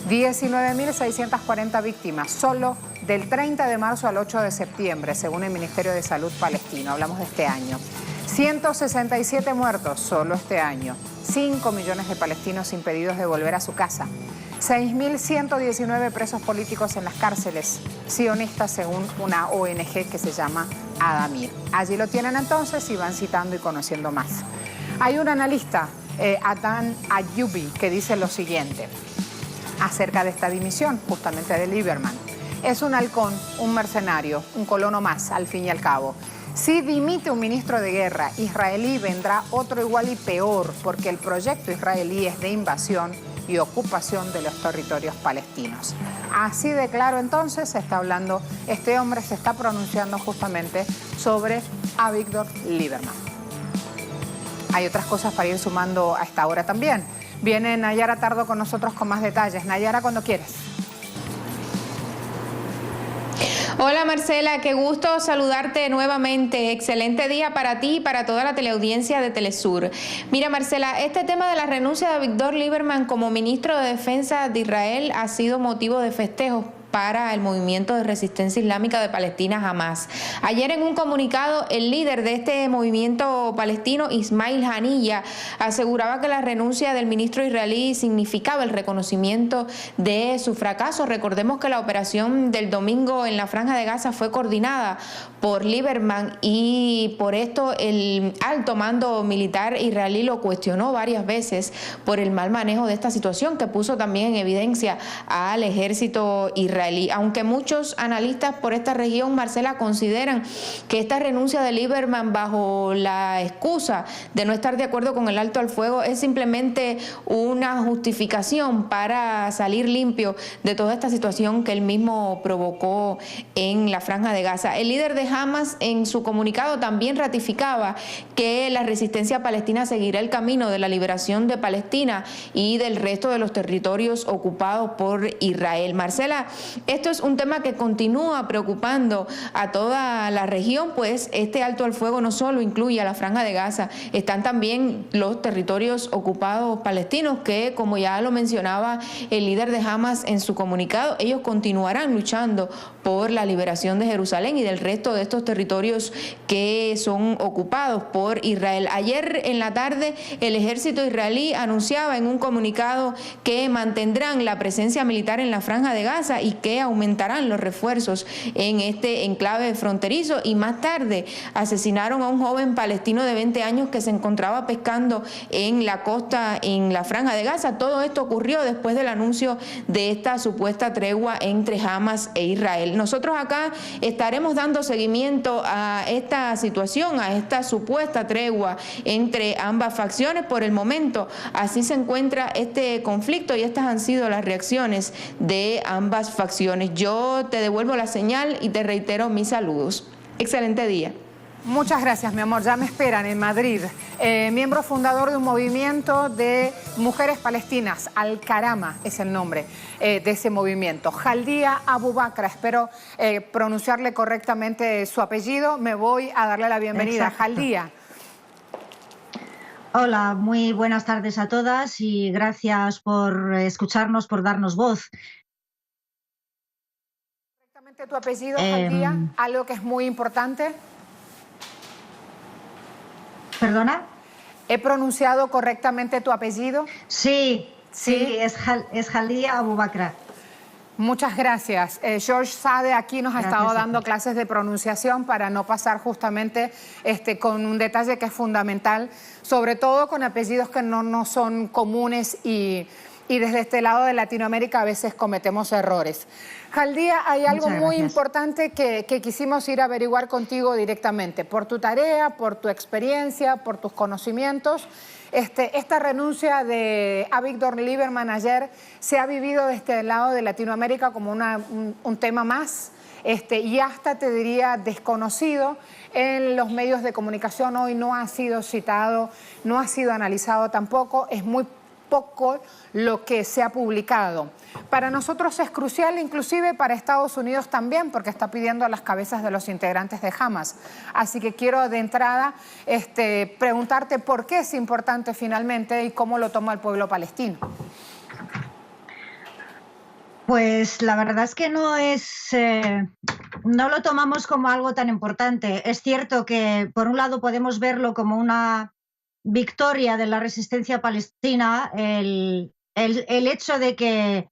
19.640 víctimas solo del 30 de marzo al 8 de septiembre, según el Ministerio de Salud palestino. Hablamos de este año. 167 muertos solo este año. 5 millones de palestinos impedidos de volver a su casa. 6.119 presos políticos en las cárceles sionistas, según una ONG que se llama Adamir. Allí lo tienen entonces y van citando y conociendo más. Hay un analista, Adnan Ayyubi, que dice lo siguiente. acerca de esta dimisión justamente de Lieberman. Es un halcón, un mercenario, un colono más, al fin y al cabo. Si dimite un ministro de guerra israelí, vendrá otro igual y peor, porque el proyecto israelí es de invasión y ocupación de los territorios palestinos. Así de claro, entonces, se está hablando, este hombre se está pronunciando justamente sobre Avigdor Lieberman. Hay otras cosas para ir sumando a esta hora también. Viene Nayara Tardo con nosotros con más detalles. Nayara, cuando quieres. Hola Marcela, qué gusto saludarte nuevamente. Excelente día para ti y para toda la teleaudiencia de Telesur. Mira Marcela, este tema de la renuncia de Avigdor Lieberman como ministro de Defensa de Israel ha sido motivo de festejos para el movimiento de resistencia islámica de Palestina, Hamas. Ayer en un comunicado, el líder de este movimiento palestino, Ismail Haniyeh, aseguraba que la renuncia del ministro israelí significaba el reconocimiento de su fracaso. Recordemos que la operación del domingo en la Franja de Gaza fue coordinada por Lieberman y por esto el alto mando militar israelí lo cuestionó varias veces por el mal manejo de esta situación, que puso también en evidencia al ejército israelí. Aunque muchos analistas por esta región, Marcela, consideran que esta renuncia de Lieberman bajo la excusa de no estar de acuerdo con el alto al fuego es simplemente una justificación para salir limpio de toda esta situación que él mismo provocó en la Franja de Gaza. El líder de Hamas en su comunicado también ratificaba que la resistencia palestina seguirá el camino de la liberación de Palestina y del resto de los territorios ocupados por Israel. Marcela, esto es un tema que continúa preocupando a toda la región, pues este alto al fuego no solo incluye a la Franja de Gaza, están también los territorios ocupados palestinos que, como ya lo mencionaba el líder de Hamas en su comunicado, ellos continuarán luchando por la liberación de Jerusalén y del resto de estos territorios que son ocupados por Israel. Ayer en la tarde el ejército israelí anunciaba en un comunicado que mantendrán la presencia militar en la Franja de Gaza y que aumentarán los refuerzos en este enclave fronterizo, y más tarde asesinaron a un joven palestino de 20 años que se encontraba pescando en la costa en la Franja de Gaza. Todo esto ocurrió después del anuncio de esta supuesta tregua entre Hamas e Israel. Nosotros acá estaremos dando seguimiento a esta situación, a esta supuesta tregua entre ambas facciones. Por el momento, así se encuentra este conflicto y estas han sido las reacciones de ambas facciones. Yo te devuelvo la señal y te reitero mis saludos. Excelente día. Muchas gracias, mi amor. Ya me esperan en Madrid. Miembro fundador de un movimiento de mujeres palestinas, Al-Karama es el nombre de ese movimiento. Jaldia Abu Bakra, espero pronunciarle correctamente su apellido. Me voy a darle la bienvenida. Exacto. Jaldia. Hola, muy buenas tardes a todas y gracias por escucharnos, por darnos voz. Correctamente tu apellido, Jaldia, algo que es muy importante. ¿Perdona? ¿He pronunciado correctamente tu apellido? Sí, es Jaldia Abu Bakra. Muchas gracias. George Sade aquí nos ha estado dando clases de pronunciación para no pasar justamente con un detalle que es fundamental, sobre todo con apellidos que no son comunes y desde este lado de Latinoamérica a veces cometemos errores. Jaldia, hay algo muy importante que quisimos ir a averiguar contigo directamente, por tu tarea, por tu experiencia, por tus conocimientos. Esta renuncia de Avigdor Lieberman ayer se ha vivido desde el lado de Latinoamérica como un tema más y hasta te diría desconocido en los medios de comunicación. Hoy no ha sido citado, no ha sido analizado tampoco, es muy poco lo que se ha publicado. Para nosotros es crucial, inclusive para Estados Unidos también, porque está pidiendo a las cabezas de los integrantes de Hamas. Así que quiero de entrada preguntarte por qué es importante finalmente y cómo lo toma el pueblo palestino. Pues la verdad es que no lo tomamos como algo tan importante. Es cierto que por un lado podemos verlo como una victoria de la resistencia palestina, el hecho de que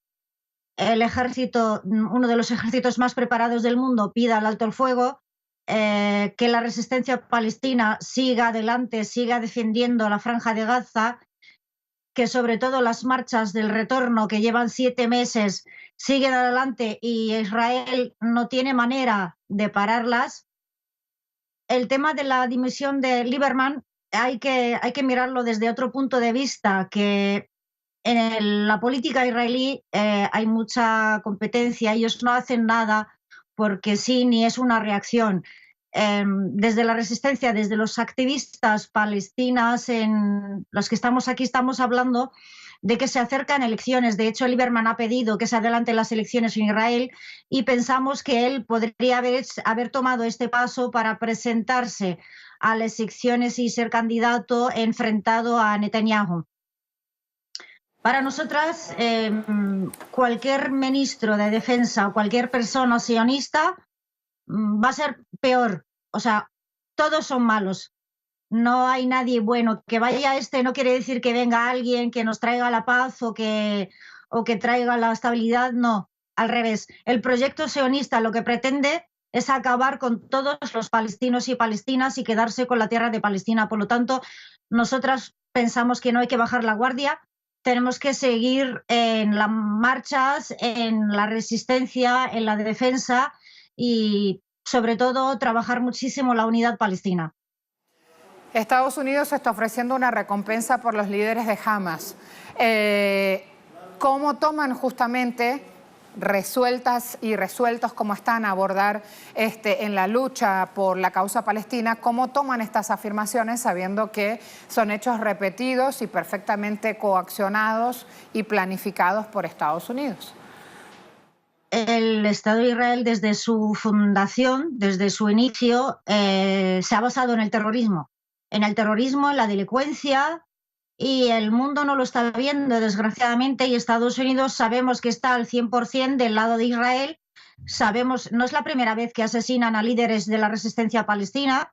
el ejército, uno de los ejércitos más preparados del mundo, pida el alto el fuego, que la resistencia palestina siga adelante, siga defendiendo la Franja de Gaza, que sobre todo las marchas del retorno que llevan 7 meses siguen adelante y Israel no tiene manera de pararlas. El tema de la dimisión de Lieberman hay que mirarlo desde otro punto de vista, que en la política israelí hay mucha competencia, ellos no hacen nada porque sí, ni es una reacción. Desde la resistencia, desde los activistas palestinas, en los que estamos aquí, estamos hablando de que se acercan elecciones. De hecho, Lieberman ha pedido que se adelanten las elecciones en Israel y pensamos que él podría haber tomado este paso para presentarse a las elecciones y ser candidato enfrentado a Netanyahu. Para nosotras, cualquier ministro de defensa o cualquier persona sionista va a ser peor. O sea, todos son malos. No hay nadie bueno. Que vaya no quiere decir que venga alguien que nos traiga la paz o que traiga la estabilidad. No, al revés. El proyecto sionista lo que pretende es acabar con todos los palestinos y palestinas y quedarse con la tierra de Palestina. Por lo tanto, nosotras pensamos que no hay que bajar la guardia. Tenemos que seguir en las marchas, en la resistencia, en la defensa y, sobre todo, trabajar muchísimo la unidad palestina. Estados Unidos está ofreciendo una recompensa por los líderes de Hamas. ¿Cómo toman justamente, resueltos como están a abordar en la lucha por la causa palestina, cómo toman estas afirmaciones sabiendo que son hechos repetidos y perfectamente coaccionados y planificados por Estados Unidos? El Estado de Israel, desde su fundación, desde su inicio, se ha basado en el terrorismo, en la delincuencia, y el mundo no lo está viendo, desgraciadamente, y Estados Unidos sabemos que está al 100% del lado de Israel. Sabemos, no es la primera vez que asesinan a líderes de la resistencia palestina.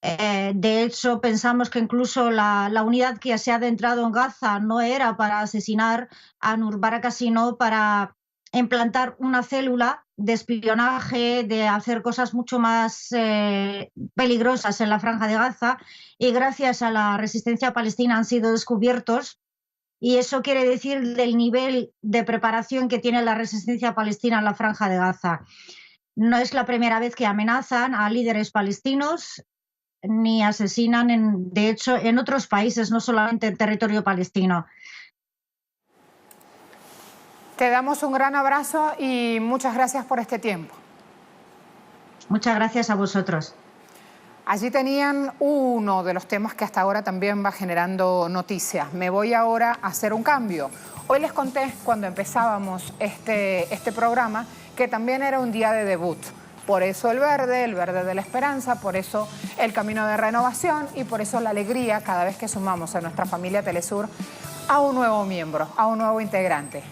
De hecho, pensamos que incluso la unidad que se ha adentrado en Gaza no era para asesinar a Nur Baraka, sino para implantar una célula de espionaje, de hacer cosas mucho más peligrosas en la Franja de Gaza, y gracias a la resistencia palestina han sido descubiertos, y eso quiere decir del nivel de preparación que tiene la resistencia palestina en la Franja de Gaza. No es la primera vez que amenazan a líderes palestinos ni asesinan, de hecho, en otros países, no solamente en territorio palestino. Te damos un gran abrazo y muchas gracias por este tiempo. Muchas gracias a vosotros. Allí tenían uno de los temas que hasta ahora también va generando noticias. Me voy ahora a hacer un cambio. Hoy les conté cuando empezábamos este programa que también era un día de debut. Por eso el verde de la esperanza, por eso el camino de renovación y por eso la alegría cada vez que sumamos a nuestra familia Telesur a un nuevo miembro, a un nuevo integrante.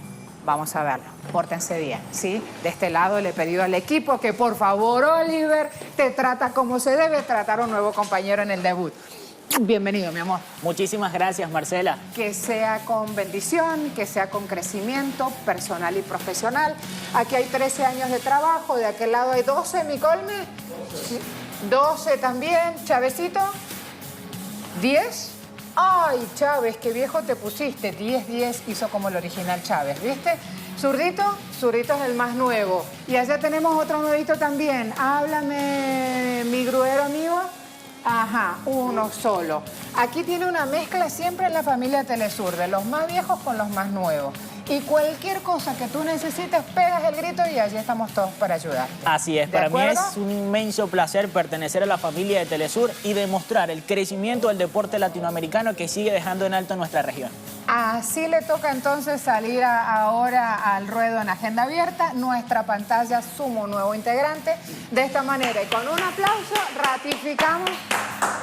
Vamos a verlo, pórtense bien, ¿sí? De este lado le he pedido al equipo que por favor, Oliver, te trata como se debe tratar a un nuevo compañero en el debut. Bienvenido, mi amor. Muchísimas gracias, Marcela. Que sea con bendición, que sea con crecimiento personal y profesional. Aquí hay 13 años de trabajo, de aquel lado hay 12, mi Colme. 12 también, Chavecito. 10. Ay, Chávez, qué viejo te pusiste. 10 hizo como el original Chávez, ¿viste? Zurdito es el más nuevo. Y allá tenemos otro nuevito también. Háblame, mi gruero amigo. Ajá, uno solo. Aquí tiene una mezcla siempre en la familia Telesur, de los más viejos con los más nuevos. Y cualquier cosa que tú necesites, pegas el grito y allí estamos todos para ayudar. Así es, para mí es un inmenso placer pertenecer a la familia de Telesur y demostrar el crecimiento del deporte latinoamericano que sigue dejando en alto nuestra región. Así le toca entonces salir ahora al ruedo en Agenda Abierta. Nuestra pantalla suma un nuevo integrante. De esta manera y con un aplauso ratificamos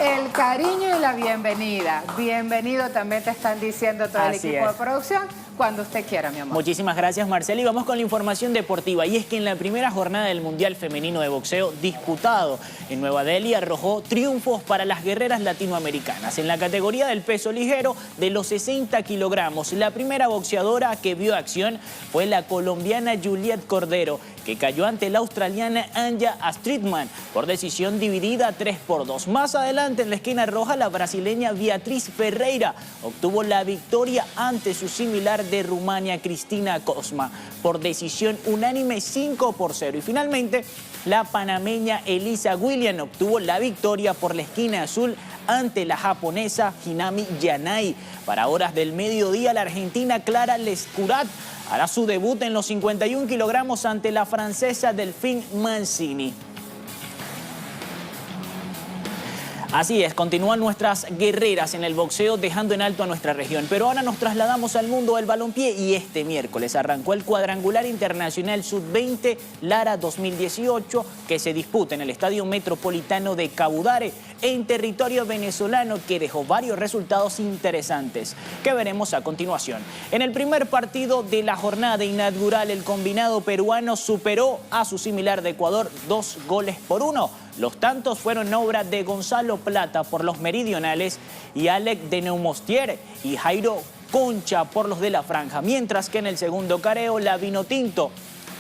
el cariño y la bienvenida. Bienvenido también te están diciendo todo el equipo de producción. Cuando usted quiera, mi amor. Muchísimas gracias, Marcela. Y vamos con la información deportiva. Y es que en la primera jornada del Mundial Femenino de Boxeo disputado en Nueva Delhi arrojó triunfos para las guerreras latinoamericanas. En la categoría del peso ligero de los 60 kilogramos, la primera boxeadora que vio acción fue la colombiana Juliet Cordero, que cayó ante la australiana Anja Astridman por decisión dividida 3-2. Más adelante en la esquina roja, la brasileña Beatriz Ferreira obtuvo la victoria ante su similar de Rumania, Cristina Cosma, por decisión unánime 5-0. Y finalmente, la panameña Elisa William obtuvo la victoria por la esquina azul ante la japonesa Hinami Yanai. Para horas del mediodía, la argentina Clara Lescurat hará su debut en los 51 kilogramos ante la francesa Delphine Mancini. Así es, continúan nuestras guerreras en el boxeo dejando en alto a nuestra región. Pero ahora nos trasladamos al mundo del balompié y este miércoles arrancó el cuadrangular internacional Sub-20 Lara 2018 que se disputa en el Estadio Metropolitano de Cabudare en territorio venezolano, que dejó varios resultados interesantes que veremos a continuación. En el primer partido de la jornada inaugural, el combinado peruano superó a su similar de Ecuador 2-1. Los tantos fueron obra de Gonzalo Plata por los meridionales y Alec de Neumostier y Jairo Concha por los de la franja, mientras que en el segundo careo la Vinotinto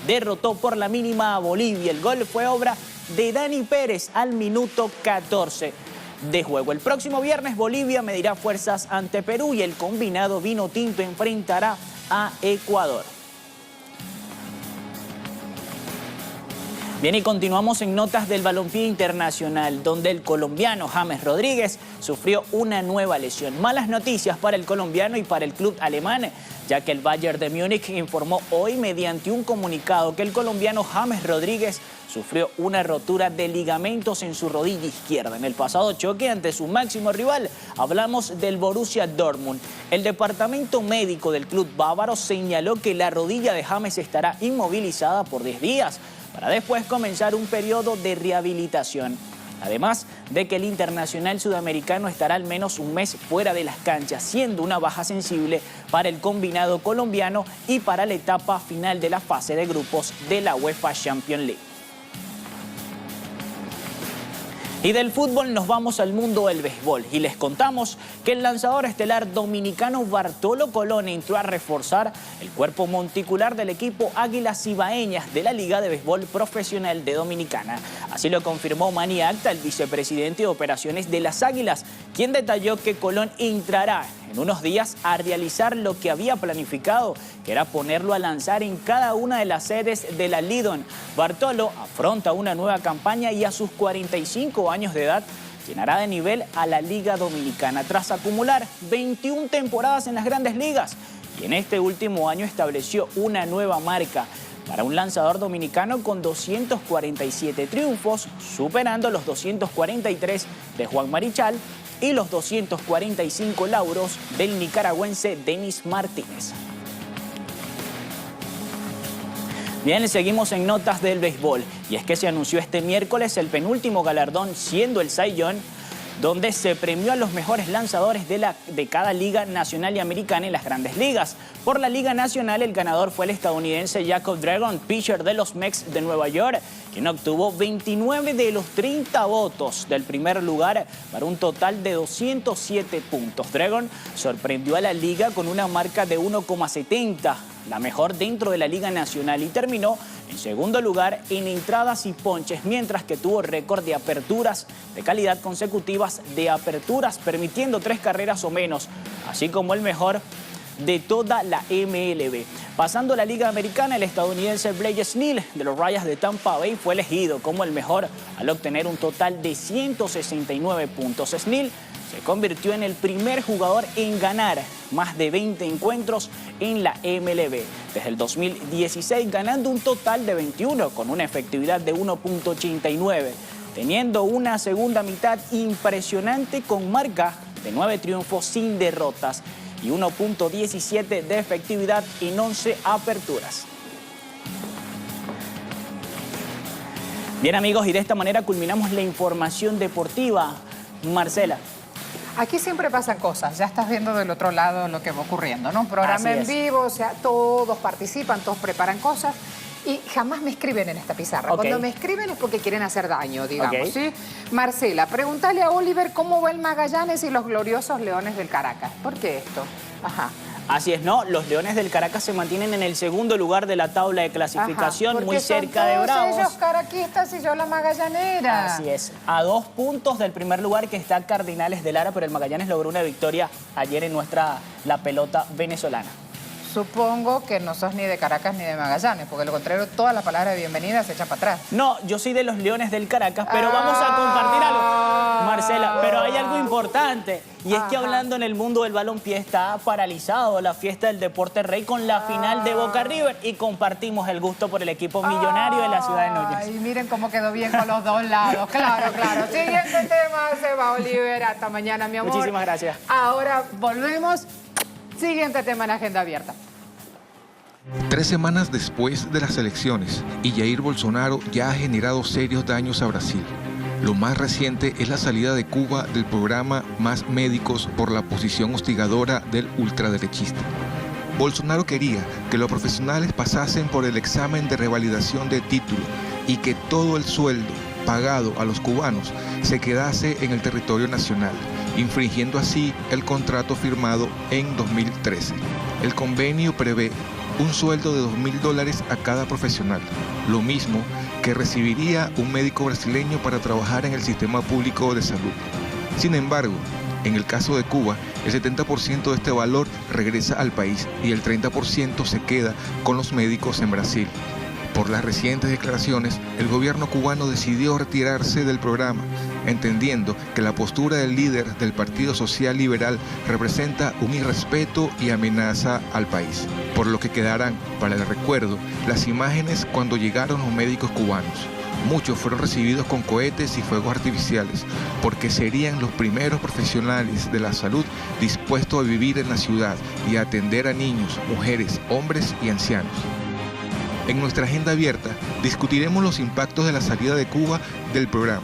derrotó por la mínima a Bolivia. El gol fue obra de Dani Pérez al minuto 14 de juego. El próximo viernes Bolivia medirá fuerzas ante Perú y el combinado Vinotinto enfrentará a Ecuador. Bien, y continuamos en notas del balompié internacional, donde el colombiano James Rodríguez sufrió una nueva lesión. Malas noticias para el colombiano y para el club alemán, ya que el Bayern de Múnich informó hoy mediante un comunicado que el colombiano James Rodríguez sufrió una rotura de ligamentos en su rodilla izquierda en el pasado choque ante su máximo rival. Hablamos del Borussia Dortmund. El departamento médico del club bávaro señaló que la rodilla de James estará inmovilizada por 10 días, para después comenzar un periodo de rehabilitación. Además de que el internacional sudamericano estará al menos un mes fuera de las canchas, siendo una baja sensible para el combinado colombiano y para la etapa final de la fase de grupos de la UEFA Champions League. Y del fútbol nos vamos al mundo del béisbol y les contamos que el lanzador estelar dominicano Bartolo Colón entró a reforzar el cuerpo monticular del equipo Águilas Cibaeñas de la Liga de Béisbol Profesional de Dominicana. Así lo confirmó Manny Acta, el vicepresidente de operaciones de las Águilas, quien detalló que Colón entrará en unos días a realizar lo que había planificado, que era ponerlo a lanzar en cada una de las sedes de la Lidon. Bartolo afronta una nueva campaña y a sus 45 años de edad llenará de nivel a la Liga Dominicana tras acumular 21 temporadas en las Grandes Ligas, y en este último año estableció una nueva marca para un lanzador dominicano con 247 triunfos, superando los 243 de Juan Marichal y los 245 lauros del nicaragüense Denis Martínez. Bien, seguimos en notas del béisbol, y es que se anunció este miércoles el penúltimo galardón, siendo el Cy Young, donde se premió a los mejores lanzadores de cada liga nacional y americana en las Grandes Ligas. Por la Liga Nacional, el ganador fue el estadounidense Jacob Dragon, pitcher de los Mets de Nueva York, quien obtuvo 29 de los 30 votos del primer lugar para un total de 207 puntos. Dragon sorprendió a la liga con una marca de 1,70, la mejor dentro de la Liga Nacional, y terminó en segundo lugar en entradas y ponches, mientras que tuvo récord de aperturas de calidad consecutivas de aperturas, permitiendo 3 carreras o menos, así como el mejor de toda la MLB. Pasando a la Liga Americana, el estadounidense Blake Snell de los Rays de Tampa Bay fue elegido como el mejor al obtener un total de 169 puntos. Snell se convirtió en el primer jugador en ganar más de 20 encuentros en la MLB desde el 2016, ganando un total de 21 con una efectividad de 1.89, teniendo una segunda mitad impresionante con marca de 9 triunfos sin derrotas y 1.17 de efectividad en 11 aperturas. Bien, amigos, y de esta manera culminamos la información deportiva. Marcela. Aquí siempre pasan cosas, ya estás viendo del otro lado lo que va ocurriendo, ¿no? Un programa en vivo, o sea, todos participan, todos preparan cosas y jamás me escriben en esta pizarra. Cuando me escriben es porque quieren hacer daño, digamos, ¿sí? Marcela, pregúntale a Oliver cómo va el Magallanes y los gloriosos Leones del Caracas. ¿Por qué esto? Ajá. Así es, ¿no? Los Leones del Caracas se mantienen en el segundo lugar de la tabla de clasificación, muy cerca de Bravos. Ellos caraquistas y yo la magallanera. Así es, a 2 puntos del primer lugar que está Cardinales de Lara, pero el Magallanes logró una victoria ayer en la pelota venezolana. Supongo que no sos ni de Caracas ni de Magallanes, porque lo contrario, toda la palabra de bienvenida se echa para atrás. No, yo soy de los Leones del Caracas, pero vamos a compartir algo, Marcela, pero hay algo importante, y es que hablando en el mundo del balompié está paralizado la fiesta del Deporte Rey con la final de Boca River, y compartimos el gusto por el equipo millonario de la ciudad de Núñez. Ay, miren cómo quedó bien con los dos lados, claro, claro. Siguiente tema, se va Oliver, hasta mañana, mi amor. Muchísimas gracias. Ahora volvemos. Siguiente tema en Agenda Abierta. 3 semanas después de las elecciones y Jair Bolsonaro ya ha generado serios daños a Brasil. Lo más reciente es la salida de Cuba del programa Más Médicos por la posición hostigadora del ultraderechista. Bolsonaro quería que los profesionales pasasen por el examen de revalidación de título y que todo el sueldo pagado a los cubanos se quedase en el territorio nacional, infringiendo así el contrato firmado en 2013. El convenio prevé un sueldo de $2.000 a cada profesional, lo mismo que recibiría un médico brasileño para trabajar en el sistema público de salud. Sin embargo, en el caso de Cuba, el 70% de este valor regresa al país y el 30% se queda con los médicos en Brasil. Por las recientes declaraciones, el gobierno cubano decidió retirarse del programa, entendiendo que la postura del líder del Partido Social Liberal representa un irrespeto y amenaza al país, por lo que quedarán para el recuerdo las imágenes cuando llegaron los médicos cubanos. Muchos fueron recibidos con cohetes y fuegos artificiales, porque serían los primeros profesionales de la salud dispuestos a vivir en la ciudad y a atender a niños, mujeres, hombres y ancianos. En nuestra agenda abierta discutiremos los impactos de la salida de Cuba del programa,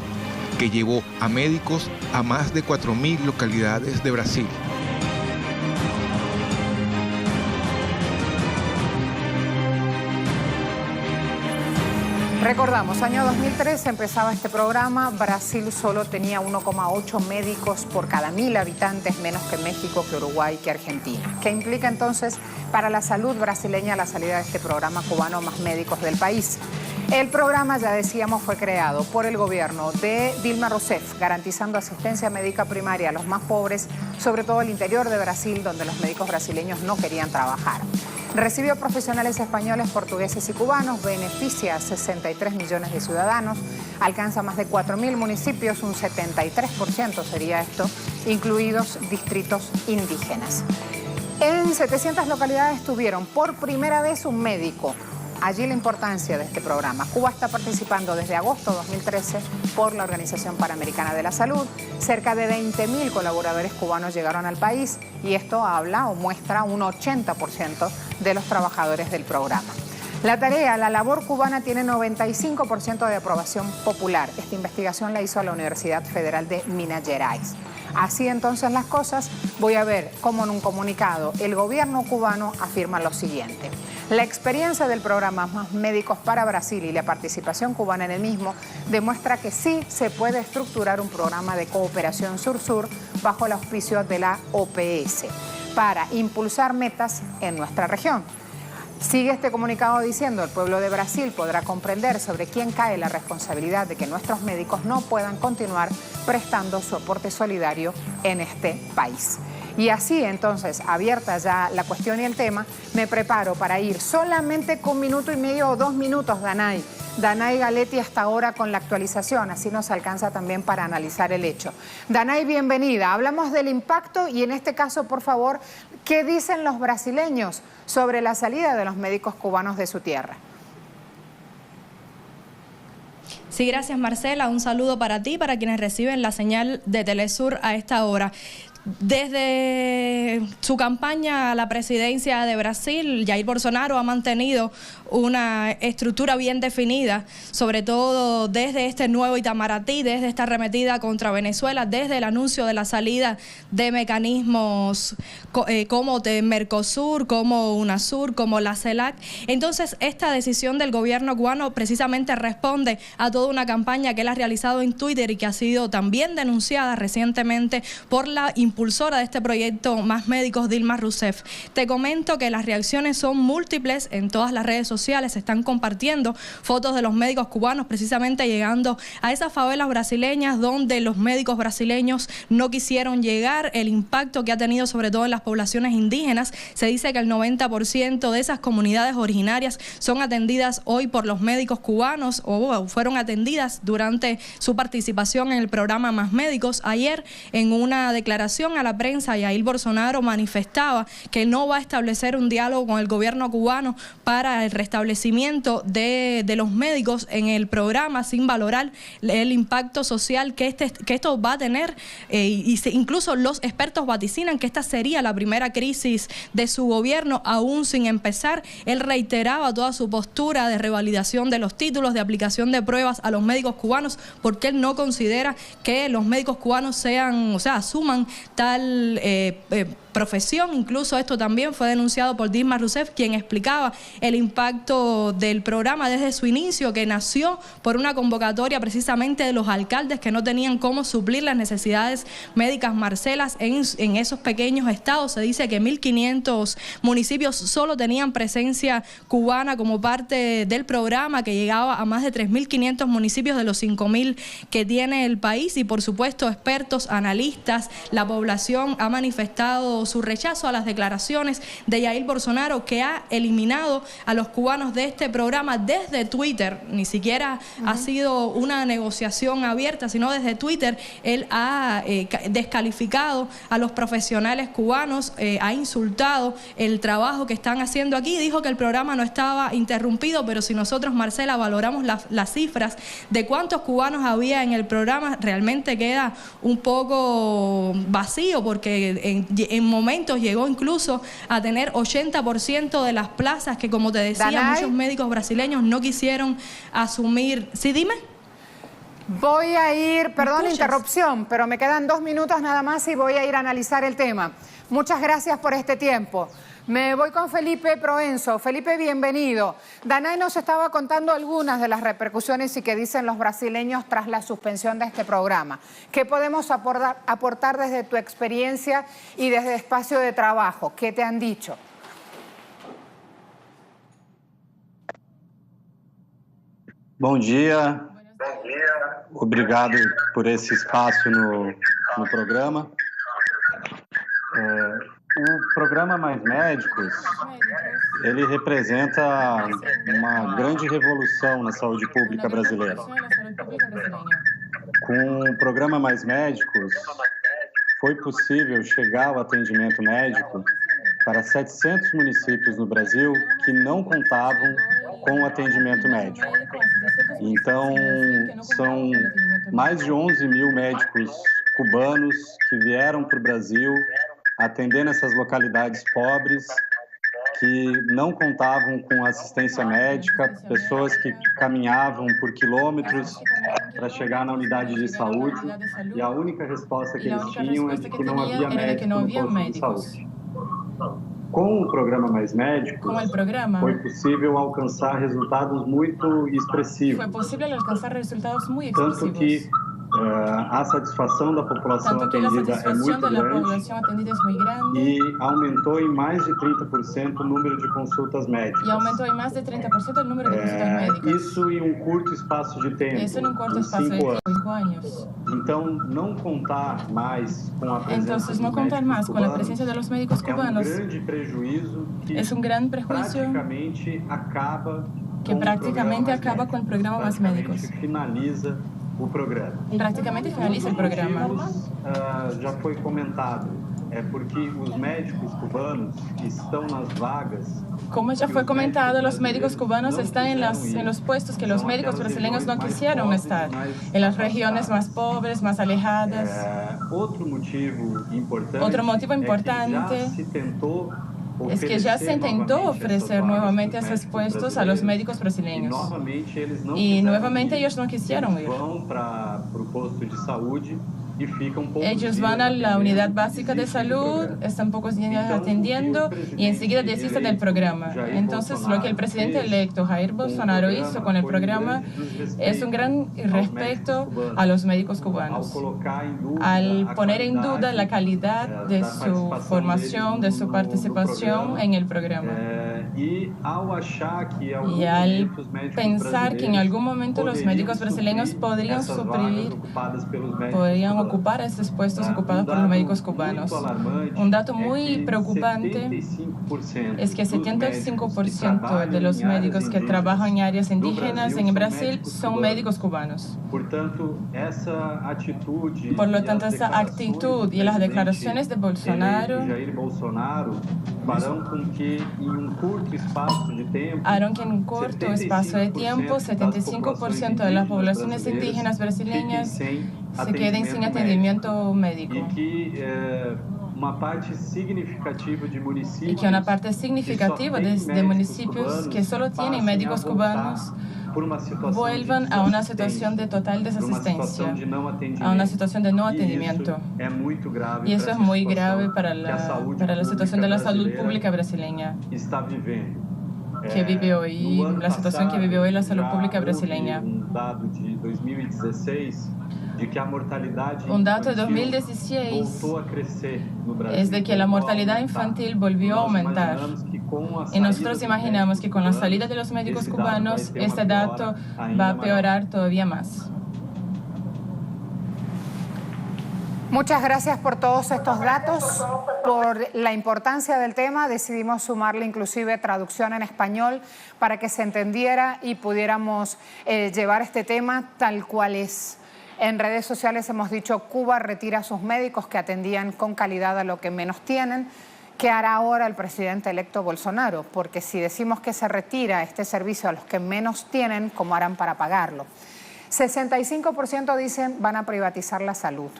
que llevó a médicos a más de 4.000 localidades de Brasil. Recordamos, año 2003 empezaba este programa, Brasil solo tenía 1,8 médicos por cada 1.000 habitantes, menos que México, que Uruguay, que Argentina. ¿Qué implica entonces para la salud brasileña la salida de este programa cubano Más Médicos del país? El programa, ya decíamos, fue creado por el gobierno de Dilma Rousseff, garantizando asistencia médica primaria a los más pobres, sobre todo al interior de Brasil, donde los médicos brasileños no querían trabajar. Recibió profesionales españoles, portugueses y cubanos, beneficia a 63 millones de ciudadanos, alcanza más de 4.000 municipios, un 73% sería esto, incluidos distritos indígenas. En 700 localidades tuvieron por primera vez un médico. Allí la importancia de este programa. Cuba está participando desde agosto de 2013 por la Organización Panamericana de la Salud. Cerca de 20.000 colaboradores cubanos llegaron al país y esto habla o muestra un 80% de los trabajadores del programa. La tarea, la labor cubana tiene 95% de aprobación popular. Esta investigación la hizo la Universidad Federal de Minas Gerais. Así entonces las cosas, voy a ver cómo en un comunicado el gobierno cubano afirma lo siguiente. La experiencia del programa Más Médicos para Brasil y la participación cubana en el mismo demuestra que sí se puede estructurar un programa de cooperación sur-sur bajo el auspicio de la OPS para impulsar metas en nuestra región. Sigue este comunicado diciendo, el pueblo de Brasil podrá comprender sobre quién cae la responsabilidad de que nuestros médicos no puedan continuar prestando su aporte solidario en este país. Y así entonces, abierta ya la cuestión y el tema, me preparo para ir solamente con 1,5 minutos o 2 minutos, Danay. Danay Galetti hasta ahora con la actualización, así nos alcanza también para analizar el hecho. Danay, bienvenida. Hablamos del impacto y en este caso, por favor, ¿qué dicen los brasileños sobre la salida de los médicos cubanos de su tierra? Sí, gracias Marcela. Un saludo para ti, para quienes reciben la señal de Telesur a esta hora. Desde su campaña a la presidencia de Brasil, Jair Bolsonaro ha mantenido una estructura bien definida, sobre todo desde este nuevo Itamaraty, desde esta arremetida contra Venezuela, desde el anuncio de la salida de mecanismos como de Mercosur, como UNASUR, como la CELAC. Entonces, esta decisión del gobierno cubano precisamente responde a toda una campaña que él ha realizado en Twitter y que ha sido también denunciada recientemente por la impulsora de este proyecto Más Médicos, Dilma Rousseff. Te comento que las reacciones son múltiples en todas las redes sociales, se están compartiendo fotos de los médicos cubanos precisamente llegando a esas favelas brasileñas donde los médicos brasileños no quisieron llegar, el impacto que ha tenido sobre todo en las poblaciones indígenas. Se dice que el 90% de esas comunidades originarias son atendidas hoy por los médicos cubanos o fueron atendidas durante su participación en el programa Más Médicos. Ayer, en una declaración a la prensa, Jair Bolsonaro manifestaba que no va a establecer un diálogo con el gobierno cubano para el restablecimiento de los médicos en el programa, sin valorar el impacto social que esto va a tener. Incluso los expertos vaticinan que esta sería la primera crisis de su gobierno, aún sin empezar. Él reiteraba toda su postura de revalidación de los títulos, de aplicación de pruebas a los médicos cubanos, porque él no considera que los médicos cubanos asuman tal profesión. Incluso esto también fue denunciado por Dilma Rousseff, quien explicaba el impacto del programa desde su inicio, que nació por una convocatoria precisamente de los alcaldes que no tenían cómo suplir las necesidades médicas marcelas en esos pequeños estados. Se dice que 1.500 municipios solo tenían presencia cubana como parte del programa, que llegaba a más de 3.500 municipios de los 5.000 que tiene el país. Y por supuesto, expertos, analistas, la población ha manifestado su rechazo a las declaraciones de Jair Bolsonaro, que ha eliminado a los cubanos de este programa desde Twitter. Ni siquiera ha sido una negociación abierta, sino desde Twitter. Él ha descalificado a los profesionales cubanos, ha insultado el trabajo que están haciendo aquí. Dijo que el programa no estaba interrumpido, pero si nosotros, Marcela, valoramos las cifras de cuántos cubanos había en el programa, realmente queda un poco vacío, porque en momentos llegó incluso a tener 80% de las plazas que, como te decía, Danay, muchos médicos brasileños no quisieron asumir. ¿Sí, dime? Voy a ir, perdón la interrupción, pero me quedan 2 minutos nada más y voy a ir a analizar el tema. Muchas gracias por este tiempo. Me voy con Felipe Proenzo. Felipe, bienvenido. Danay nos estaba contando algunas de las repercusiones y que dicen los brasileños tras la suspensión de este programa. ¿Qué podemos aportar desde tu experiencia y desde Espacio de Trabajo? ¿Qué te han dicho? Bom dia. Obrigado por esse espaço no programa. O programa Mais Médicos, ele representa uma grande revolução na saúde pública brasileira. Com o programa Mais Médicos, foi possível chegar ao atendimento médico para 700 municípios no Brasil que não contavam com o atendimento médico. Então, são mais de 11 mil médicos cubanos que vieram para o Brasil atender nessas localidades pobres que não contavam com assistência médica, pessoas que caminhavam por quilômetros para chegar na unidade de saúde, e a única resposta que eles tinham é de que não havia médico no posto de saúde. Com o programa Mais Médicos, foi possível alcançar resultados muito expressivos. Tanto que a satisfação da população atendida é muito grande e aumentou em mais de 30% o número de consultas médicas. Isso em um curto espaço de tempo, em 5 anos. Então, não contar mais com a presença dos médicos cubanos é um grande prejuízo que praticamente acaba com o programa Mais Médicos. Finaliza o programa. Prácticamente finaliza el programa. Já foi comentado, porque os médicos cubanos estão nas vagas. Como ya fue comentado, los médicos cubanos están en los puestos que los médicos brasileños no quisieron estar, en las regiones más pobres, más alejadas. Otro motivo importante es que ya se intentó ofrecer nuevamente esos puestos a los médicos brasileños. Y nuevamente ellos no quisieron ir. Ellos van a la unidad básica de salud, están pocos días atendiendo y enseguida desisten del programa. Entonces, lo que el presidente electo Jair Bolsonaro hizo con el programa es un gran respeto a los médicos cubanos. Al poner en duda la calidad de su formación, de su participación en el programa. Y al pensar que en algún momento los médicos brasileños podrían ocupar esos puestos ocupados por los médicos cubanos. Un dato muy preocupante es que 75% de los médicos que trabajan en áreas indígenas en Brasil son médicos cubanos. Por lo tanto, esa actitud y las declaraciones de Bolsonaro harán que en un corto espacio de tiempo 75% de las poblaciones indígenas brasileñas se queden sin atendimiento médico. Y que una parte significativa de municipios que solo tienen médicos cubanos vuelvan a una situación de total desasistencia, a una situación de no atendimiento. Y eso es muy grave para la situación de la salud pública brasileña que vive hoy, la situación que vive hoy la salud pública brasileña. Un dato de 2016 es de que la mortalidad infantil volvió a aumentar. Y nosotros imaginamos que con la salida de los médicos cubanos, este dato va a empeorar todavía más. Muchas gracias por todos estos datos, por la importancia del tema. Decidimos sumarle inclusive traducción en español para que se entendiera y pudiéramos llevar este tema tal cual es. En redes sociales hemos dicho Cuba retira a sus médicos que atendían con calidad a lo que menos tienen. ¿Qué hará ahora el presidente electo Bolsonaro? Porque si decimos que se retira este servicio a los que menos tienen, ¿cómo harán para pagarlo? 65% dicen van a privatizar la salud.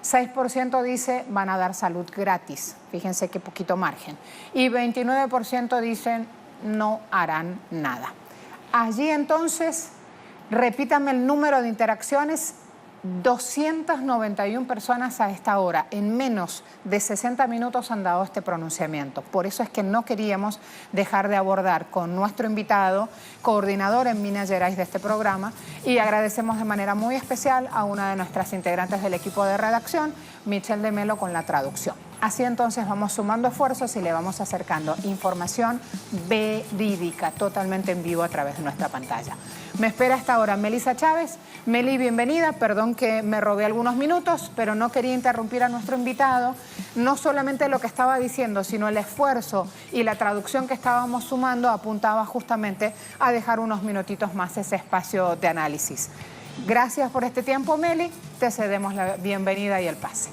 6% dice van a dar salud gratis. Fíjense qué poquito margen. Y 29% dicen no harán nada. Allí entonces, repítame el número de interacciones. 291 personas a esta hora, en menos de 60 minutos han dado este pronunciamiento. Por eso es que no queríamos dejar de abordar con nuestro invitado, coordinador en Minas Gerais de este programa, y agradecemos de manera muy especial a una de nuestras integrantes del equipo de redacción, Michelle de Melo, con la traducción. Así entonces vamos sumando esfuerzos y le vamos acercando información verídica, totalmente en vivo a través de nuestra pantalla. Me espera hasta ahora Melissa Chávez. Meli, bienvenida. Perdón que me robé algunos minutos, pero no quería interrumpir a nuestro invitado. No solamente lo que estaba diciendo, sino el esfuerzo y la traducción que estábamos sumando apuntaba justamente a dejar unos minutitos más ese espacio de análisis. Gracias por este tiempo, Meli. Te cedemos la bienvenida y el pase.